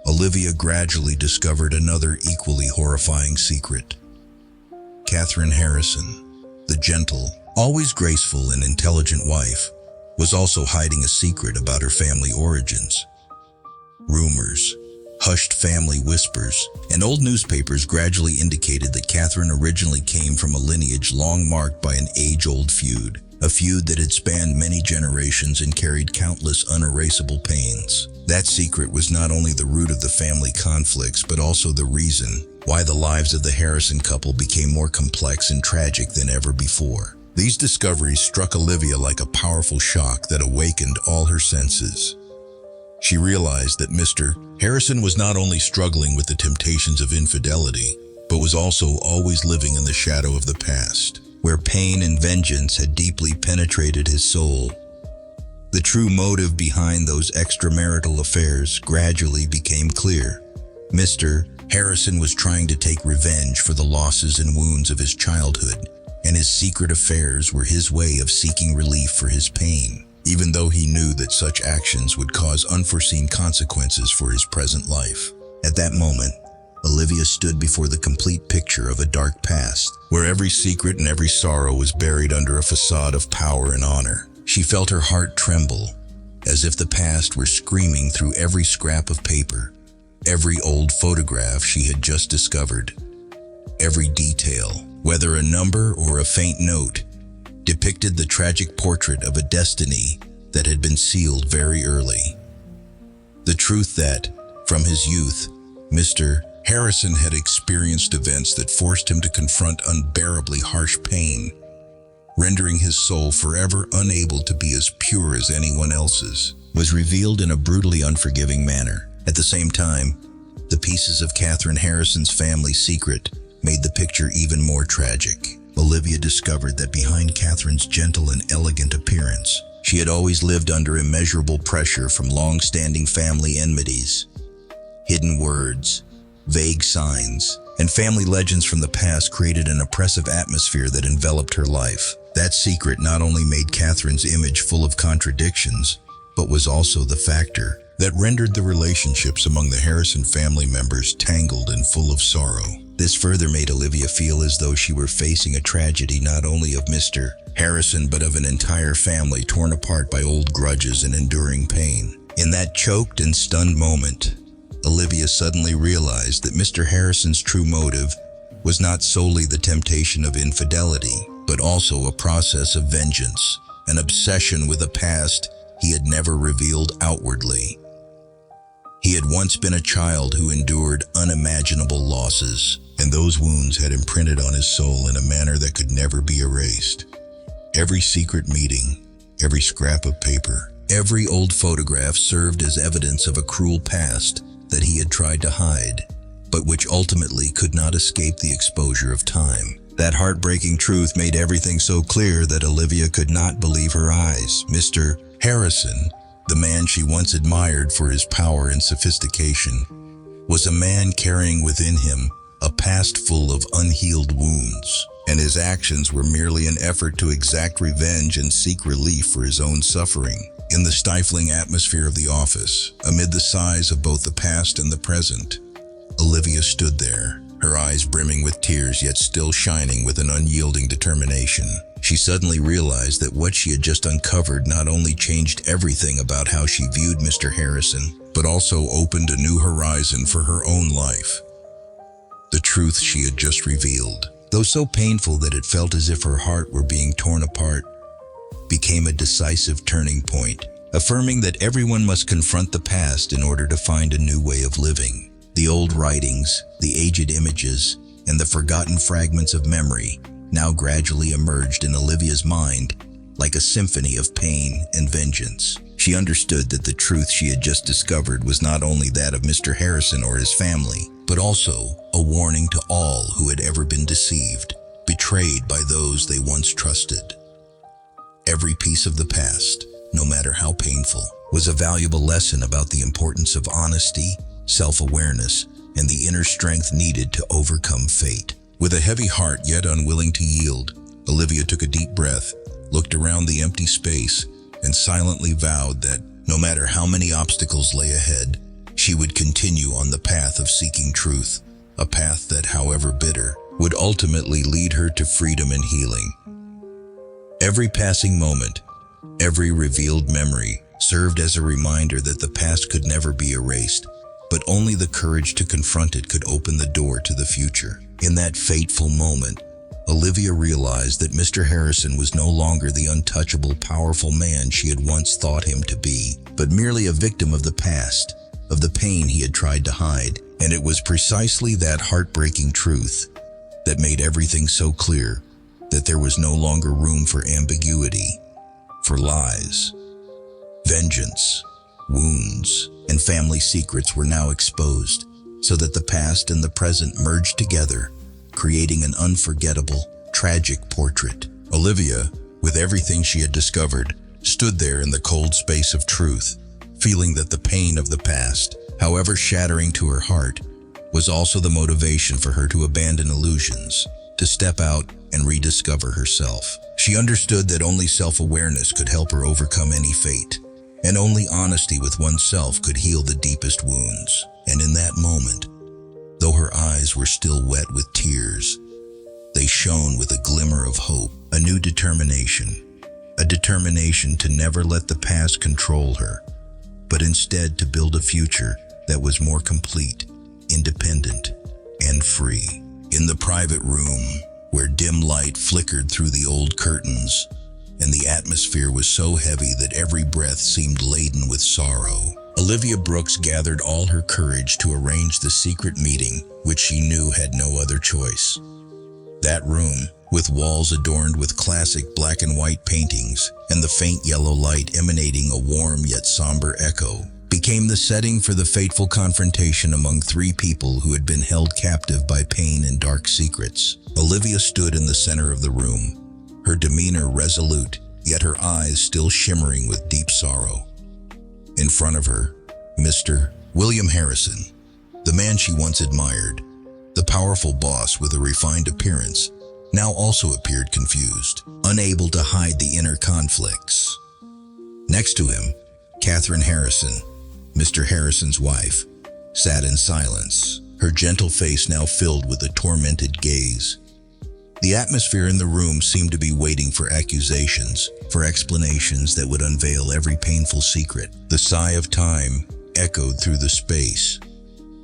Olivia gradually discovered another equally horrifying secret. Catherine Harrison, the gentle, always graceful and intelligent wife, was also hiding a secret about her family origins. Rumors, hushed family whispers, and old newspapers gradually indicated that Catherine originally came from a lineage long marked by an age-old feud, a feud that had spanned many generations and carried countless unerasable pains. That secret was not only the root of the family conflicts, but also the reason why the lives of the Harrison couple became more complex and tragic than ever before. These discoveries struck Olivia like a powerful shock that awakened all her senses. She realized that Mr. Harrison was not only struggling with the temptations of infidelity, but was also always living in the shadow of the past, where pain and vengeance had deeply penetrated his soul. The true motive behind those extramarital affairs gradually became clear. Mr. Harrison was trying to take revenge for the losses and wounds of his childhood, and his secret affairs were his way of seeking relief for his pain, even though he knew that such actions would cause unforeseen consequences for his present life. At that moment, Olivia stood before the complete picture of a dark past, where every secret and every sorrow was buried under a facade of power and honor. She felt her heart tremble, as if the past were screaming through every scrap of paper, every old photograph she had just discovered. Every detail, whether a number or a faint note, depicted the tragic portrait of a destiny that had been sealed very early. The truth that, from his youth, Mr. Harrison had experienced events that forced him to confront unbearably harsh pain, rendering his soul forever unable to be as pure as anyone else's, was revealed in a brutally unforgiving manner. At the same time, the pieces of Catherine Harrison's family secret made the picture even more tragic. Olivia discovered that behind Catherine's gentle and elegant appearance, she had always lived under immeasurable pressure from long-standing family enmities. Hidden words, vague signs, and family legends from the past created an oppressive atmosphere that enveloped her life. That secret not only made Catherine's image full of contradictions, but was also the factor that rendered the relationships among the Harrison family members tangled and full of sorrow. This further made Olivia feel as though she were facing a tragedy not only of Mr. Harrison, but of an entire family torn apart by old grudges and enduring pain. In that choked and stunned moment, Olivia suddenly realized that Mr. Harrison's true motive was not solely the temptation of infidelity, but also a process of vengeance, an obsession with a past he had never revealed outwardly. He had once been a child who endured unimaginable losses, and those wounds had imprinted on his soul in a manner that could never be erased. Every secret meeting, every scrap of paper, every old photograph served as evidence of a cruel past that he had tried to hide, but which ultimately could not escape the exposure of time. That heartbreaking truth made everything so clear that Olivia could not believe her eyes. Mr. Harrison, the man she once admired for his power and sophistication, was a man carrying within him a past full of unhealed wounds, and his actions were merely an effort to exact revenge and seek relief for his own suffering. In the stifling atmosphere of the office, amid the sighs of both the past and the present, Olivia stood there, her eyes brimming with tears yet still shining with an unyielding determination. She suddenly realized that what she had just uncovered not only changed everything about how she viewed Mr. Harrison, but also opened a new horizon for her own life. The truth she had just revealed, though so painful that it felt as if her heart were being torn apart, became a decisive turning point, affirming that everyone must confront the past in order to find a new way of living. The old writings, the aged images, and the forgotten fragments of memory now gradually emerged in Olivia's mind like a symphony of pain and vengeance. She understood that the truth she had just discovered was not only that of Mr. Harrison or his family, but also a warning to all who had ever been deceived, betrayed by those they once trusted. Every piece of the past, no matter how painful, was a valuable lesson about the importance of honesty, self-awareness, and the inner strength needed to overcome fate. With a heavy heart yet unwilling to yield, Olivia took a deep breath, looked around the empty space, and silently vowed that, no matter how many obstacles lay ahead, she would continue on the path of seeking truth, a path that, however bitter, would ultimately lead her to freedom and healing. Every passing moment, every revealed memory, served as a reminder that the past could never be erased, but only the courage to confront it could open the door to the future. In that fateful moment, Olivia realized that Mr. Harrison was no longer the untouchable, powerful man she had once thought him to be, but merely a victim of the past, of the pain he had tried to hide. And it was precisely that heartbreaking truth that made everything so clear, that there was no longer room for ambiguity, for lies. Vengeance, wounds, and family secrets were now exposed, so that the past and the present merged together, creating an unforgettable, tragic portrait. Olivia, with everything she had discovered, stood there in the cold space of truth, feeling that the pain of the past, however shattering to her heart, was also the motivation for her to abandon illusions, to step out and rediscover herself. She understood that only self-awareness could help her overcome any fate, and only honesty with oneself could heal the deepest wounds. And in that moment, though her eyes were still wet with tears, they shone with a glimmer of hope, a new determination, a determination to never let the past control her, but instead to build a future that was more complete, independent, and free. In the private room, where dim light flickered through the old curtains, and the atmosphere was so heavy that every breath seemed laden with sorrow, Olivia Brooks gathered all her courage to arrange the secret meeting, which she knew had no other choice. That room, with walls adorned with classic black and white paintings and the faint yellow light emanating a warm yet somber echo, became the setting for the fateful confrontation among three people who had been held captive by pain and dark secrets. Olivia stood in the center of the room, her demeanor resolute, yet her eyes still shimmering with deep sorrow. In front of her, Mr. William Harrison, the man she once admired, the powerful boss with a refined appearance, now also appeared confused, unable to hide the inner conflicts. Next to him, Catherine Harrison, Mr. Harrison's wife, sat in silence, her gentle face now filled with a tormented gaze. The atmosphere in the room seemed to be waiting for accusations, for explanations that would unveil every painful secret. The sigh of time echoed through the space,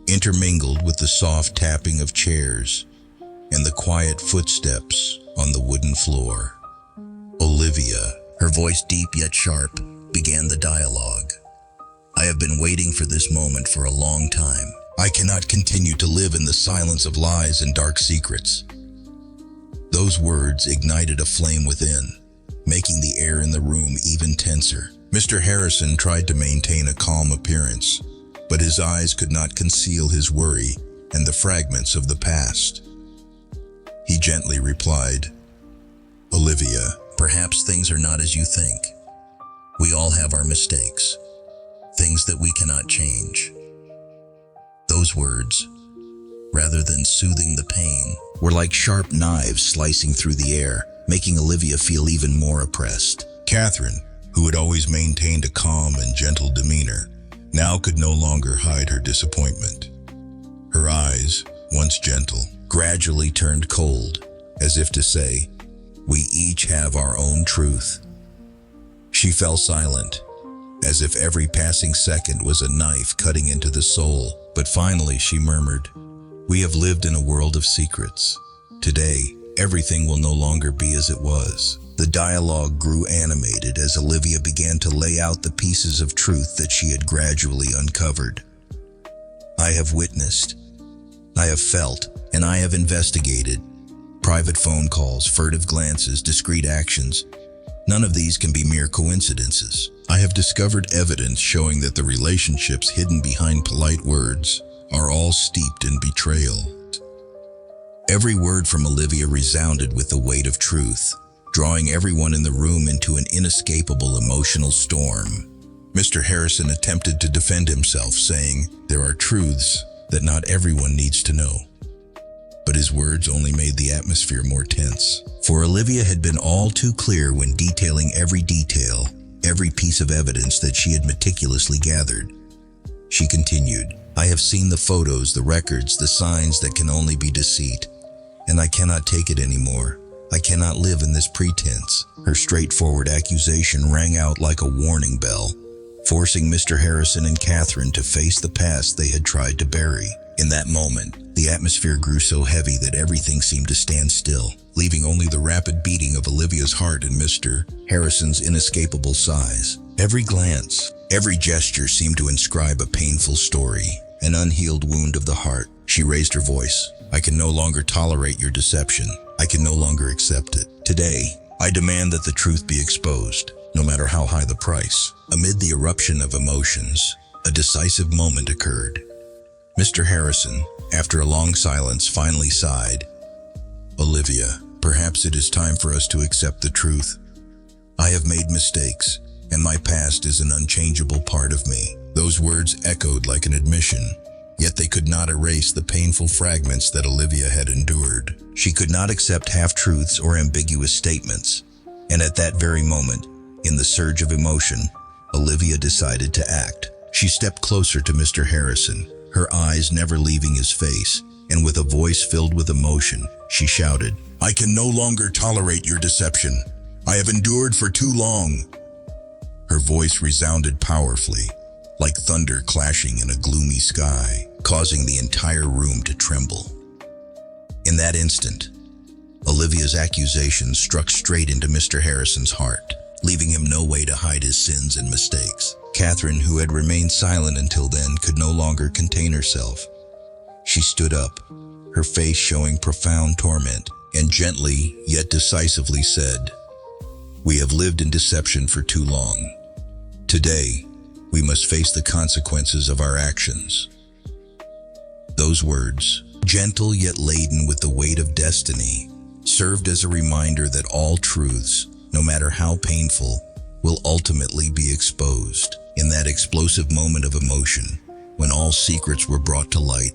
intermingled with the soft tapping of chairs and the quiet footsteps on the wooden floor. Olivia, her voice deep yet sharp, began the dialogue. "I have been waiting for this moment for a long time. I cannot continue to live in the silence of lies and dark secrets." Those words ignited a flame within, making the air in the room even tenser. Mr. Harrison tried to maintain a calm appearance, but his eyes could not conceal his worry and the fragments of the past. He gently replied, "Olivia, perhaps things are not as you think. We all have our mistakes, things that we cannot change. Those words, rather than soothing the pain, were like sharp knives slicing through the air, making Olivia feel even more oppressed. Catherine, who had always maintained a calm and gentle demeanor, now could no longer hide her disappointment. Her eyes, once gentle, gradually turned cold, as if to say, "We each have our own truth." She fell silent, as if every passing second was a knife cutting into the soul. But finally she murmured, "We have lived in a world of secrets. Today, everything will no longer be as it was." The dialogue grew animated as Olivia began to lay out the pieces of truth that she had gradually uncovered. "I have witnessed, I have felt, and I have investigated. Private phone calls, furtive glances, discreet actions. None of these can be mere coincidences. I have discovered evidence showing that the relationships hidden behind polite words are all steeped in betrayal." Every word from Olivia resounded with the weight of truth, drawing everyone in the room into an inescapable emotional storm. Mr. Harrison attempted to defend himself, saying, "There are truths that not everyone needs to know." But his words only made the atmosphere more tense. For Olivia had been all too clear when detailing every detail, every piece of evidence that she had meticulously gathered. She continued, "I have seen the photos, the records, the signs that can only be deceit, and I cannot take it anymore. I cannot live in this pretense." Her straightforward accusation rang out like a warning bell, forcing Mr. Harrison and Catherine to face the past they had tried to bury. In that moment, the atmosphere grew so heavy that everything seemed to stand still, leaving only the rapid beating of Olivia's heart and Mr. Harrison's inescapable sighs. Every glance, every gesture seemed to inscribe a painful story, an unhealed wound of the heart. She raised her voice. "I can no longer tolerate your deception. I can no longer accept it. Today, I demand that the truth be exposed, no matter how high the price." Amid the eruption of emotions, a decisive moment occurred. Mr. Harrison, after a long silence, finally sighed. "Olivia, perhaps it is time for us to accept the truth. I have made mistakes, and my past is an unchangeable part of me." Those words echoed like an admission, yet they could not erase the painful fragments that Olivia had endured. She could not accept half-truths or ambiguous statements, and at that very moment, in the surge of emotion, Olivia decided to act. She stepped closer to Mr. Harrison, her eyes never leaving his face, and with a voice filled with emotion, she shouted, "I can no longer tolerate your deception. I have endured for too long." Her voice resounded powerfully, like thunder clashing in a gloomy sky, causing the entire room to tremble. In that instant, Olivia's accusations struck straight into Mr. Harrison's heart, leaving him no way to hide his sins and mistakes. Catherine, who had remained silent until then, could no longer contain herself. She stood up, her face showing profound torment, and gently yet decisively said, "We have lived in deception for too long. Today, we must face the consequences of our actions." Those words, gentle yet laden with the weight of destiny, served as a reminder that all truths, no matter how painful, will ultimately be exposed. In that explosive moment of emotion, when all secrets were brought to light,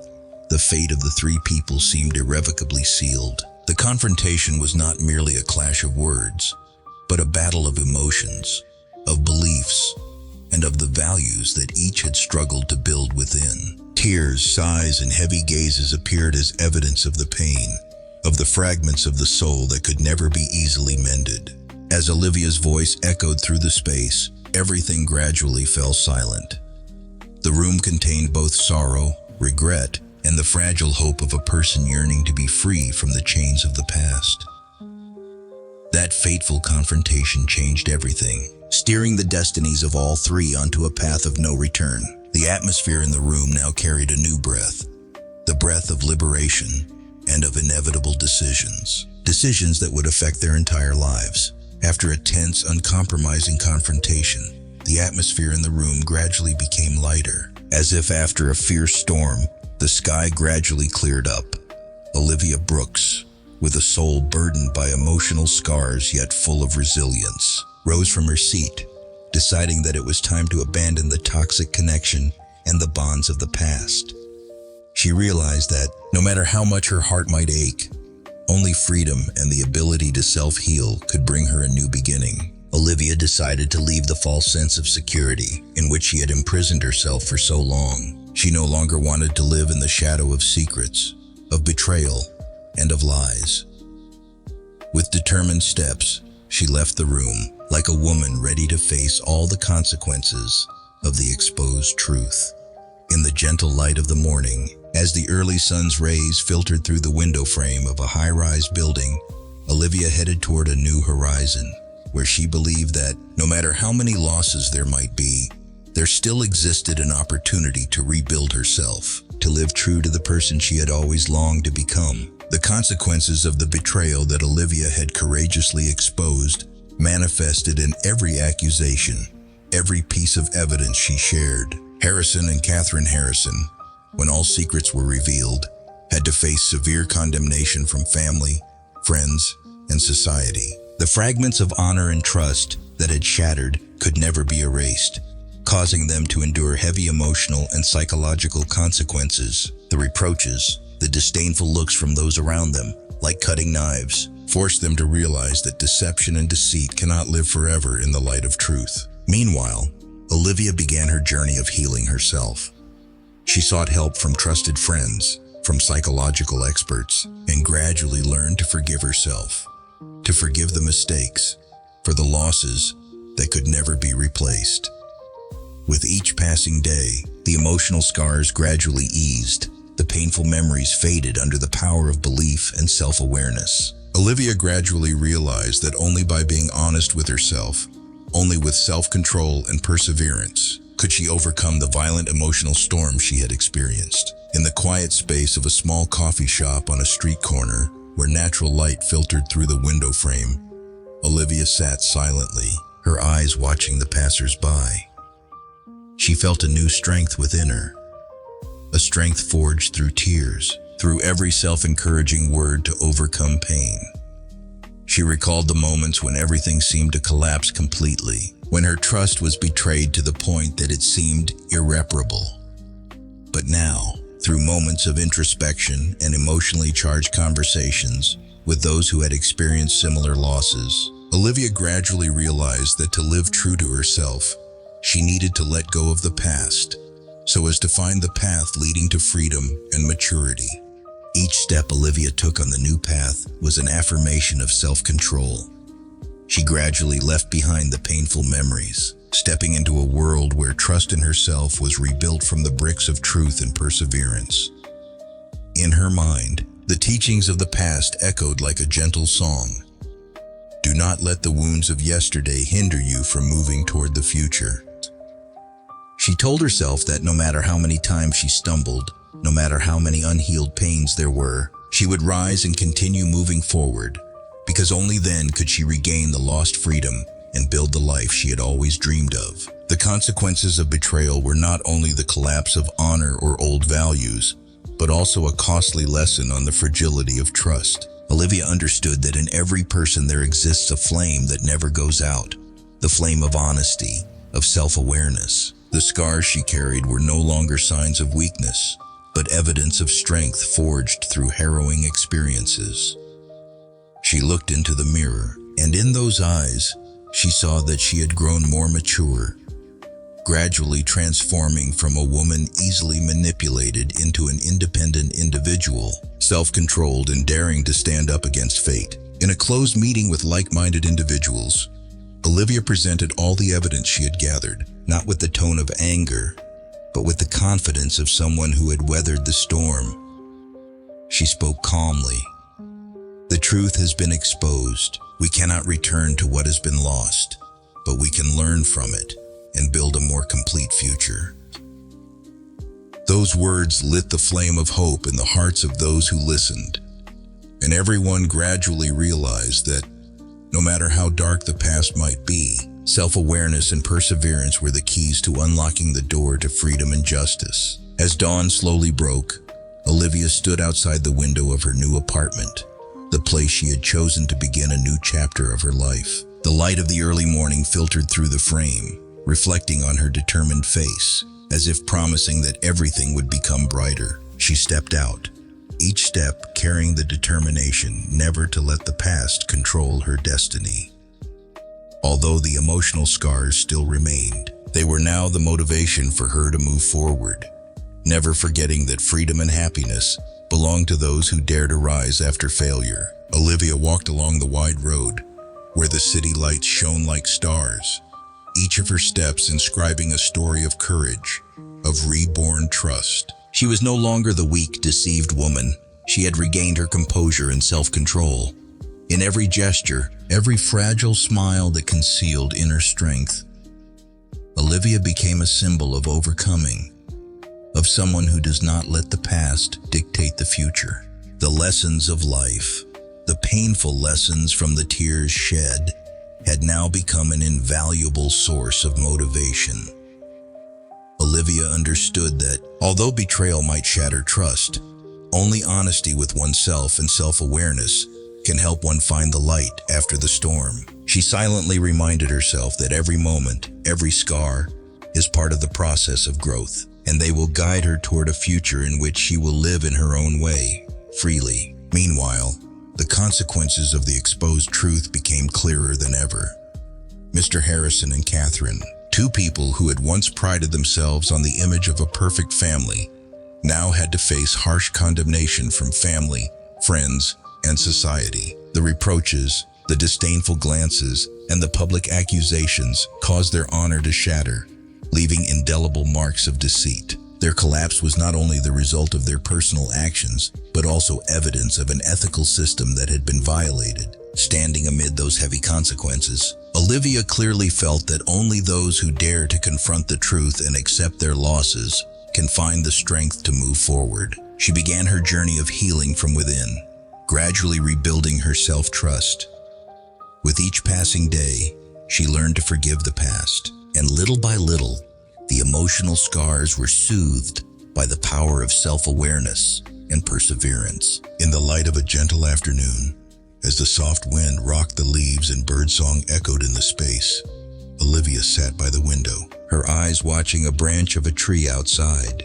the fate of the three people seemed irrevocably sealed. The confrontation was not merely a clash of words, but a battle of emotions, of beliefs, and of the values that each had struggled to build within. Tears, sighs, and heavy gazes appeared as evidence of the pain, of the fragments of the soul that could never be easily mended. As Olivia's voice echoed through the space, everything gradually fell silent. The room contained both sorrow, regret, and the fragile hope of a person yearning to be free from the chains of the past. That fateful confrontation changed everything, steering the destinies of all three onto a path of no return. The atmosphere in the room now carried a new breath, the breath of liberation and of inevitable decisions. Decisions that would affect their entire lives. After a tense, uncompromising confrontation, the atmosphere in the room gradually became lighter. As if after a fierce storm, the sky gradually cleared up. Olivia Brooks, with a soul burdened by emotional scars yet full of resilience, rose from her seat, deciding that it was time to abandon the toxic connection and the bonds of the past. She realized that, no matter how much her heart might ache, only freedom and the ability to self-heal could bring her a new beginning. Olivia decided to leave the false sense of security in which she had imprisoned herself for so long. She no longer wanted to live in the shadow of secrets, of betrayal, and of lies. With determined steps, she left the room, like a woman ready to face all the consequences of the exposed truth. In the gentle light of the morning, as the early sun's rays filtered through the window frame of a high-rise building, Olivia headed toward a new horizon, where she believed that, no matter how many losses there might be, there still existed an opportunity to rebuild herself, to live true to the person she had always longed to become. The consequences of the betrayal that Olivia had courageously exposed manifested in every accusation, every piece of evidence she shared. Harrison and Catherine Harrison, when all secrets were revealed, had to face severe condemnation from family, friends, and society. The fragments of honor and trust that had shattered could never be erased, causing them to endure heavy emotional and psychological consequences. The reproaches, the disdainful looks from those around them, like cutting knives, forced them to realize that deception and deceit cannot live forever in the light of truth. Meanwhile, Olivia began her journey of healing herself. She sought help from trusted friends, from psychological experts, and gradually learned to forgive herself, to forgive the mistakes, for the losses that could never be replaced. With each passing day, the emotional scars gradually eased. The painful memories faded under the power of belief and self-awareness. Olivia gradually realized that only by being honest with herself, only with self-control and perseverance, could she overcome the violent emotional storm she had experienced. In the quiet space of a small coffee shop on a street corner, where natural light filtered through the window frame, Olivia sat silently, her eyes watching the passers-by. She felt a new strength within her, a strength forged through tears, through every self-encouraging word to overcome pain. She recalled the moments when everything seemed to collapse completely, when her trust was betrayed to the point that it seemed irreparable. But now, through moments of introspection and emotionally charged conversations with those who had experienced similar losses, Olivia gradually realized that to live true to herself, she needed to let go of the past, so as to find the path leading to freedom and maturity. Each step Olivia took on the new path was an affirmation of self-control. She gradually left behind the painful memories, stepping into a world where trust in herself was rebuilt from the bricks of truth and perseverance. In her mind, the teachings of the past echoed like a gentle song. Do not let the wounds of yesterday hinder you from moving toward the future. She told herself that no matter how many times she stumbled, no matter how many unhealed pains there were, she would rise and continue moving forward, because only then could she regain the lost freedom and build the life she had always dreamed of. The consequences of betrayal were not only the collapse of honor or old values, but also a costly lesson on the fragility of trust. Olivia understood that in every person there exists a flame that never goes out, the flame of honesty, of self-awareness. The scars she carried were no longer signs of weakness, but evidence of strength forged through harrowing experiences. She looked into the mirror, and in those eyes, she saw that she had grown more mature, gradually transforming from a woman easily manipulated into an independent individual, self-controlled and daring to stand up against fate. In a closed meeting with like-minded individuals, Olivia presented all the evidence she had gathered, not with the tone of anger, but with the confidence of someone who had weathered the storm. She spoke calmly. The truth has been exposed. We cannot return to what has been lost, but we can learn from it and build a more complete future. Those words lit the flame of hope in the hearts of those who listened, and everyone gradually realized that, no matter how dark the past might be, self-awareness and perseverance were the keys to unlocking the door to freedom and justice. As dawn slowly broke, Olivia stood outside the window of her new apartment, the place she had chosen to begin a new chapter of her life. The light of the early morning filtered through the frame, reflecting on her determined face, as if promising that everything would become brighter. She stepped out, each step carrying the determination never to let the past control her destiny. Although the emotional scars still remained, they were now the motivation for her to move forward, never forgetting that freedom and happiness belong to those who dare to rise after failure. Olivia walked along the wide road, where the city lights shone like stars, each of her steps inscribing a story of courage, of reborn trust. She was no longer the weak, deceived woman. She had regained her composure and self-control. In every gesture, every fragile smile that concealed inner strength, Olivia became a symbol of overcoming, of someone who does not let the past dictate the future. The lessons of life, the painful lessons from the tears shed, had now become an invaluable source of motivation. Olivia understood that, although betrayal might shatter trust, only honesty with oneself and self-awareness can help one find the light after the storm. She silently reminded herself that every moment, every scar, is part of the process of growth, and they will guide her toward a future in which she will live in her own way, freely. Meanwhile, the consequences of the exposed truth became clearer than ever. Mr. Harrison and Catherine, two people who had once prided themselves on the image of a perfect family, now had to face harsh condemnation from family, friends, and society. The reproaches, the disdainful glances, and the public accusations caused their honor to shatter, leaving indelible marks of deceit. Their collapse was not only the result of their personal actions, but also evidence of an ethical system that had been violated. Standing amid those heavy consequences, Olivia clearly felt that only those who dare to confront the truth and accept their losses can find the strength to move forward. She began her journey of healing from within, gradually rebuilding her self-trust. With each passing day, she learned to forgive the past, and little by little, the emotional scars were soothed by the power of self-awareness and perseverance. In the light of a gentle afternoon, as the soft wind rocked the leaves and birdsong echoed in the space, Olivia sat by the window, her eyes watching a branch of a tree outside.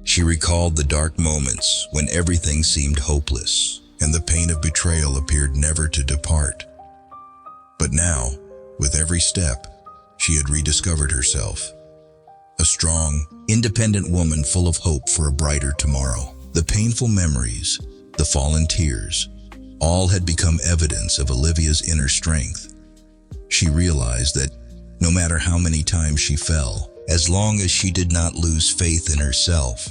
She recalled the dark moments when everything seemed hopeless, and the pain of betrayal appeared never to depart. But now, with every step, she had rediscovered herself. A strong, independent woman full of hope for a brighter tomorrow. The painful memories, the fallen tears, all had become evidence of Olivia's inner strength. She realized that no matter how many times she fell, as long as she did not lose faith in herself,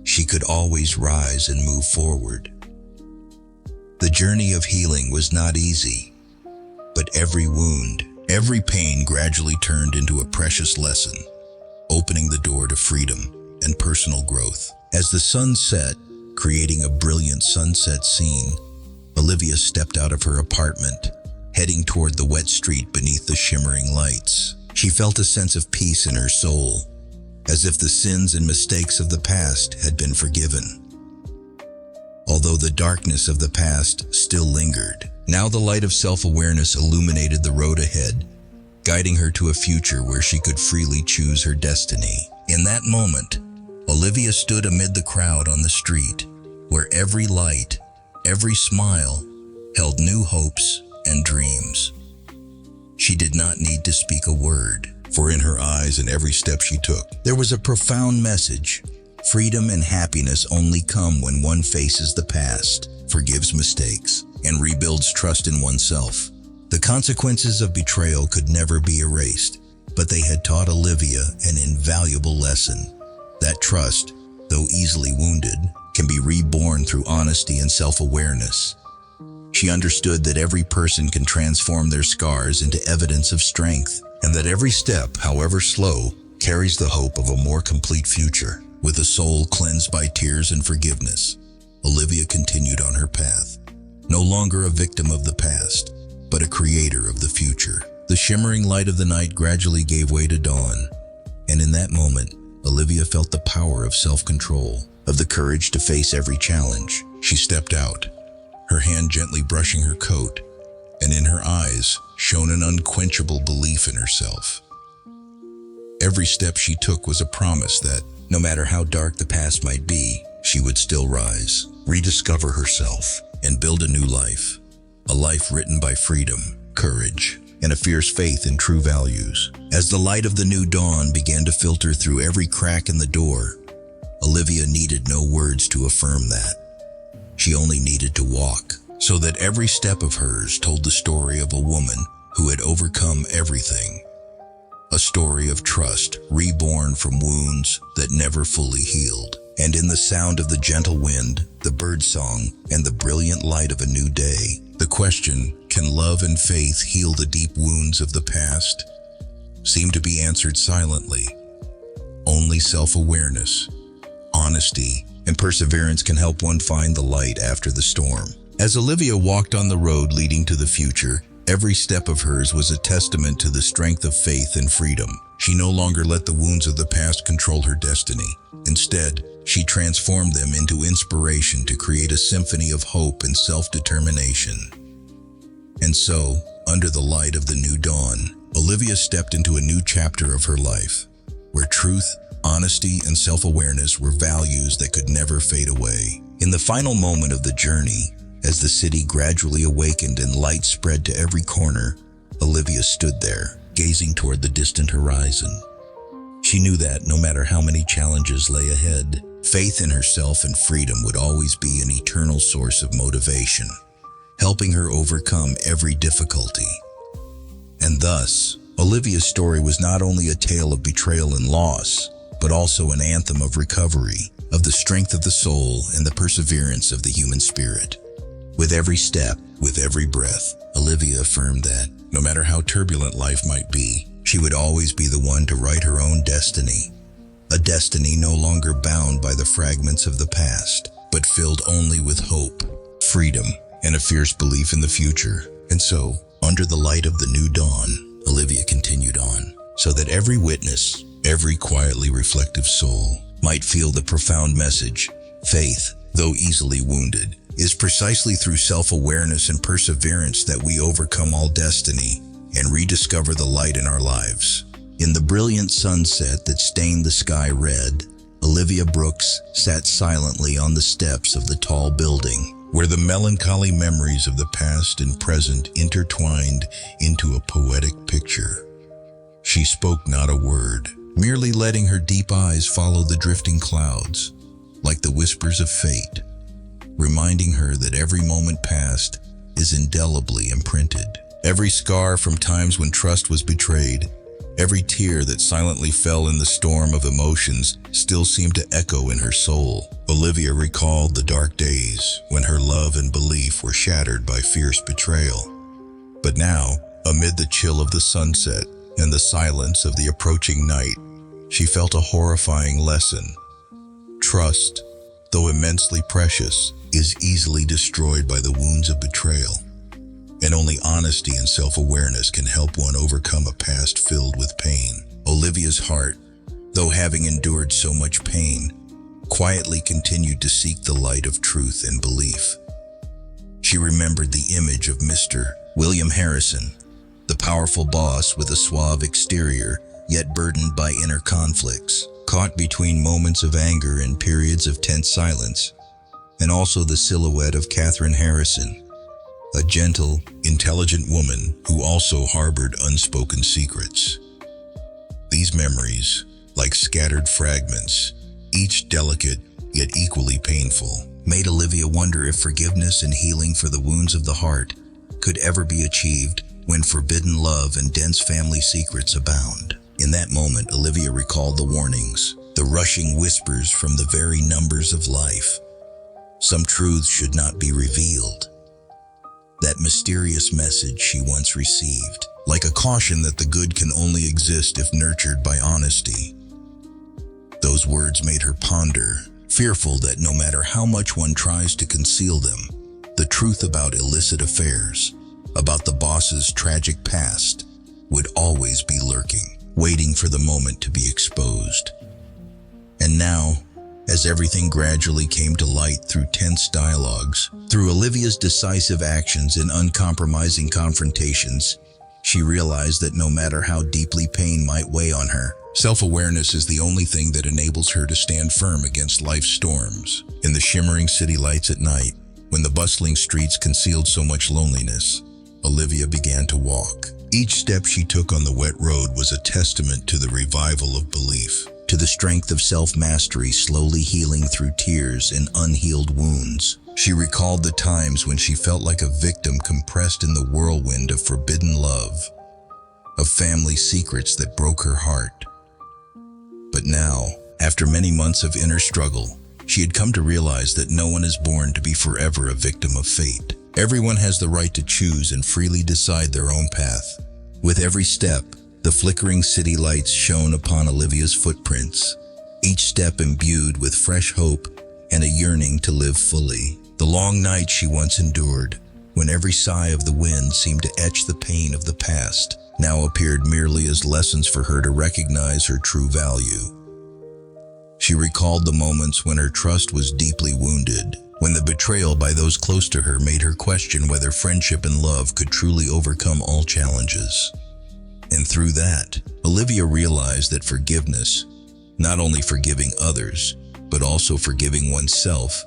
she could always rise and move forward. The journey of healing was not easy, but every wound, every pain gradually turned into a precious lesson, opening the door to freedom and personal growth. As the sun set, creating a brilliant sunset scene, Olivia stepped out of her apartment, heading toward the wet street beneath the shimmering lights. She felt a sense of peace in her soul, as if the sins and mistakes of the past had been forgiven. Although the darkness of the past still lingered, now the light of self-awareness illuminated the road ahead, guiding her to a future where she could freely choose her destiny. In that moment, Olivia stood amid the crowd on the street, where every light, every smile, held new hopes and dreams. She did not need to speak a word, for in her eyes and every step she took, there was a profound message. Freedom and happiness only come when one faces the past, forgives mistakes, and rebuilds trust in oneself. The consequences of betrayal could never be erased, but they had taught Olivia an invaluable lesson. That trust, though easily wounded, can be reborn through honesty and self-awareness. She understood that every person can transform their scars into evidence of strength, and that every step, however slow, carries the hope of a more complete future. With a soul cleansed by tears and forgiveness, Olivia continued on her path, no longer a victim of the past, but a creator of the future. The shimmering light of the night gradually gave way to dawn, and in that moment, Olivia felt the power of self-control, of the courage to face every challenge. She stepped out, her hand gently brushing her coat, and in her eyes shone an unquenchable belief in herself. Every step she took was a promise that, no matter how dark the past might be, she would still rise, rediscover herself, and build a new life. A life written by freedom, courage, and a fierce faith in true values. As the light of the new dawn began to filter through every crack in the door, Olivia needed no words to affirm that. She only needed to walk, so that every step of hers told the story of a woman who had overcome everything. A story of trust, reborn from wounds that never fully healed. And in the sound of the gentle wind, the birdsong, and the brilliant light of a new day, the question, can love and faith heal the deep wounds of the past, seemed to be answered silently. Only self-awareness, honesty, and perseverance can help one find the light after the storm. As Olivia walked on the road leading to the future, every step of hers was a testament to the strength of faith and freedom. She no longer let the wounds of the past control her destiny. Instead, she transformed them into inspiration to create a symphony of hope and self-determination. And so, under the light of the new dawn, Olivia stepped into a new chapter of her life, where truth, honesty, and self-awareness were values that could never fade away. In the final moment of the journey, as the city gradually awakened and light spread to every corner, Olivia stood there, gazing toward the distant horizon. She knew that, no matter how many challenges lay ahead, faith in herself and freedom would always be an eternal source of motivation, helping her overcome every difficulty. And thus, Olivia's story was not only a tale of betrayal and loss, but also an anthem of recovery, of the strength of the soul and the perseverance of the human spirit. With every step, with every breath, Olivia affirmed that, no matter how turbulent life might be, she would always be the one to write her own destiny. A destiny no longer bound by the fragments of the past, but filled only with hope, freedom, and a fierce belief in the future. And so, under the light of the new dawn, Olivia continued on, so that every witness, every quietly reflective soul, might feel the profound message. Faith, though easily wounded, is precisely through self-awareness and perseverance that we overcome all destiny and rediscover the light in our lives. In the brilliant sunset that stained the sky red, Olivia Brooks sat silently on the steps of the tall building, where the melancholy memories of the past and present intertwined into a poetic picture. She spoke not a word, merely letting her deep eyes follow the drifting clouds, like the whispers of fate, reminding her that every moment past is indelibly imprinted. Every scar from times when trust was betrayed, every tear that silently fell in the storm of emotions still seemed to echo in her soul. Olivia recalled the dark days when her love and belief were shattered by fierce betrayal. But now, amid the chill of the sunset and the silence of the approaching night, she felt a horrifying lesson. Trust, though immensely precious, is easily destroyed by the wounds of betrayal. And only honesty and self-awareness can help one overcome a past filled with pain. Olivia's heart, though having endured so much pain, quietly continued to seek the light of truth and belief. She remembered the image of Mr. William Harrison, the powerful boss with a suave exterior, yet burdened by inner conflicts, caught between moments of anger and periods of tense silence, and also the silhouette of Catherine Harrison, a gentle, intelligent woman who also harbored unspoken secrets. These memories, like scattered fragments, each delicate yet equally painful, made Olivia wonder if forgiveness and healing for the wounds of the heart could ever be achieved when forbidden love and dense family secrets abound. In that moment, Olivia recalled the warnings, the rushing whispers from the very numbers of life. Some truths should not be revealed. That mysterious message she once received, like a caution that the good can only exist if nurtured by honesty. Those words made her ponder, fearful that no matter how much one tries to conceal them, the truth about illicit affairs, about the boss's tragic past, would always be lurking, waiting for the moment to be exposed. And now, as everything gradually came to light through tense dialogues, through Olivia's decisive actions and uncompromising confrontations, She realized that no matter how deeply pain might weigh on her, self-awareness is the only thing that enables her to stand firm against life's storms. In the shimmering city lights at night, when the bustling streets concealed so much loneliness, Olivia began to walk. Each step she took on the wet road was a testament to the revival of belief, to the strength of self-mastery slowly healing through tears and unhealed wounds. She recalled the times when she felt like a victim compressed in the whirlwind of forbidden love, of family secrets that broke her heart. But now, after many months of inner struggle, she had come to realize that no one is born to be forever a victim of fate. Everyone has the right to choose and freely decide their own path. With every step, the flickering city lights shone upon Olivia's footprints, each step imbued with fresh hope and a yearning to live fully. The long night she once endured, when every sigh of the wind seemed to etch the pain of the past, now appeared merely as lessons for her to recognize her true value. She recalled the moments when her trust was deeply wounded, when the betrayal by those close to her made her question whether friendship and love could truly overcome all challenges. And through that, Olivia realized that forgiveness, not only forgiving others, but also forgiving oneself,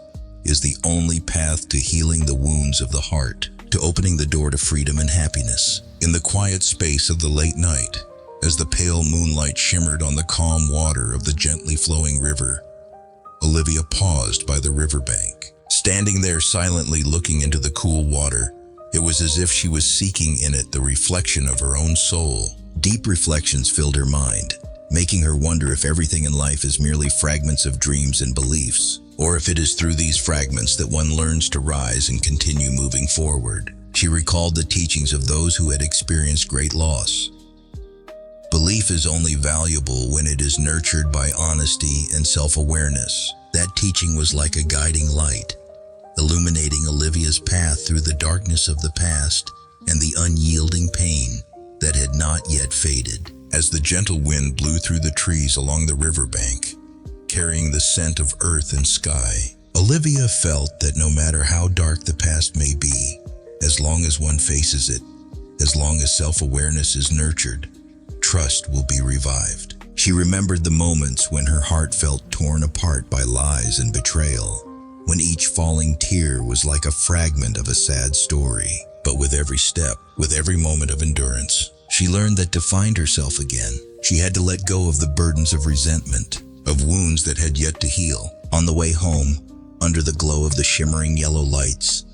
is the only path to healing the wounds of the heart, to opening the door to freedom and happiness. In the quiet space of the late night, as the pale moonlight shimmered on the calm water of the gently flowing river, Olivia paused by the riverbank. Standing there silently looking into the cool water, it was as if she was seeking in it the reflection of her own soul. Deep reflections filled her mind, making her wonder if everything in life is merely fragments of dreams and beliefs, or if it is through these fragments that one learns to rise and continue moving forward. She recalled the teachings of those who had experienced great loss. Belief is only valuable when it is nurtured by honesty and self-awareness. That teaching was like a guiding light, illuminating Olivia's path through the darkness of the past and the unyielding pain that had not yet faded. As the gentle wind blew through the trees along the riverbank, carrying the scent of earth and sky, Olivia felt that no matter how dark the past may be, as long as one faces it, as long as self-awareness is nurtured, trust will be revived. She remembered the moments when her heart felt torn apart by lies and betrayal, when each falling tear was like a fragment of a sad story. But with every step, with every moment of endurance, she learned that to find herself again, she had to let go of the burdens of resentment, of wounds that had yet to heal. On the way home, under the glow of the shimmering yellow lights,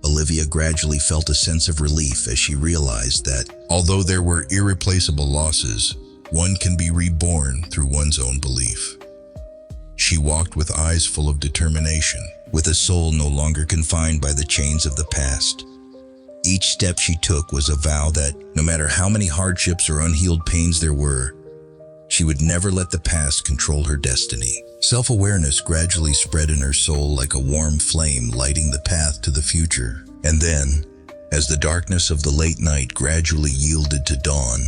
Olivia gradually felt a sense of relief as she realized that, although there were irreplaceable losses, one can be reborn through one's own belief. She walked with eyes full of determination, with a soul no longer confined by the chains of the past. Each step she took was a vow that, no matter how many hardships or unhealed pains there were, she would never let the past control her destiny. Self-awareness gradually spread in her soul like a warm flame lighting the path to the future. And then, as the darkness of the late night gradually yielded to dawn,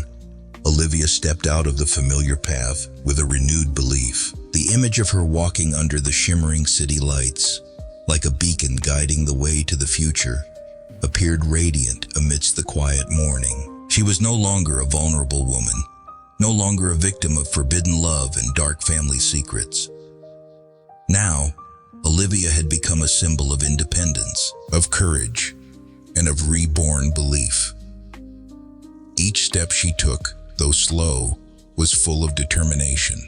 Olivia stepped out of the familiar path with a renewed belief. The image of her walking under the shimmering city lights, like a beacon guiding the way to the future, appeared radiant amidst the quiet morning. She was no longer a vulnerable woman, no longer a victim of forbidden love and dark family secrets. Now, Olivia had become a symbol of independence, of courage, and of reborn belief. Each step she took, though slow, was full of determination,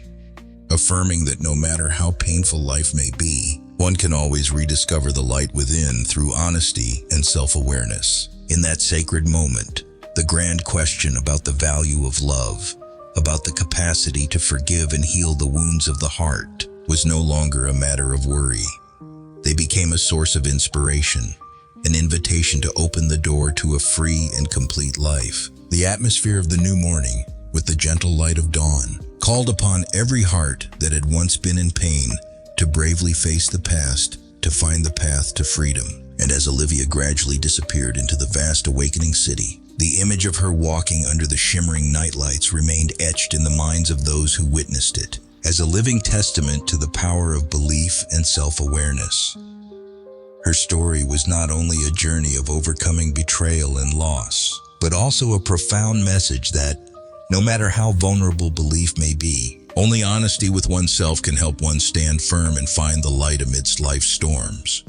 affirming that no matter how painful life may be, one can always rediscover the light within through honesty and self-awareness. In that sacred moment, the grand question about the value of love, about the capacity to forgive and heal the wounds of the heart, was no longer a matter of worry. They became a source of inspiration, an invitation to open the door to a free and complete life. The atmosphere of the new morning, with the gentle light of dawn, called upon every heart that had once been in pain to bravely face the past, to find the path to freedom. And as Olivia gradually disappeared into the vast awakening city, the image of her walking under the shimmering nightlights remained etched in the minds of those who witnessed it, as a living testament to the power of belief and self-awareness. Her story was not only a journey of overcoming betrayal and loss, but also a profound message that, no matter how vulnerable belief may be, only honesty with oneself can help one stand firm and find the light amidst life's storms.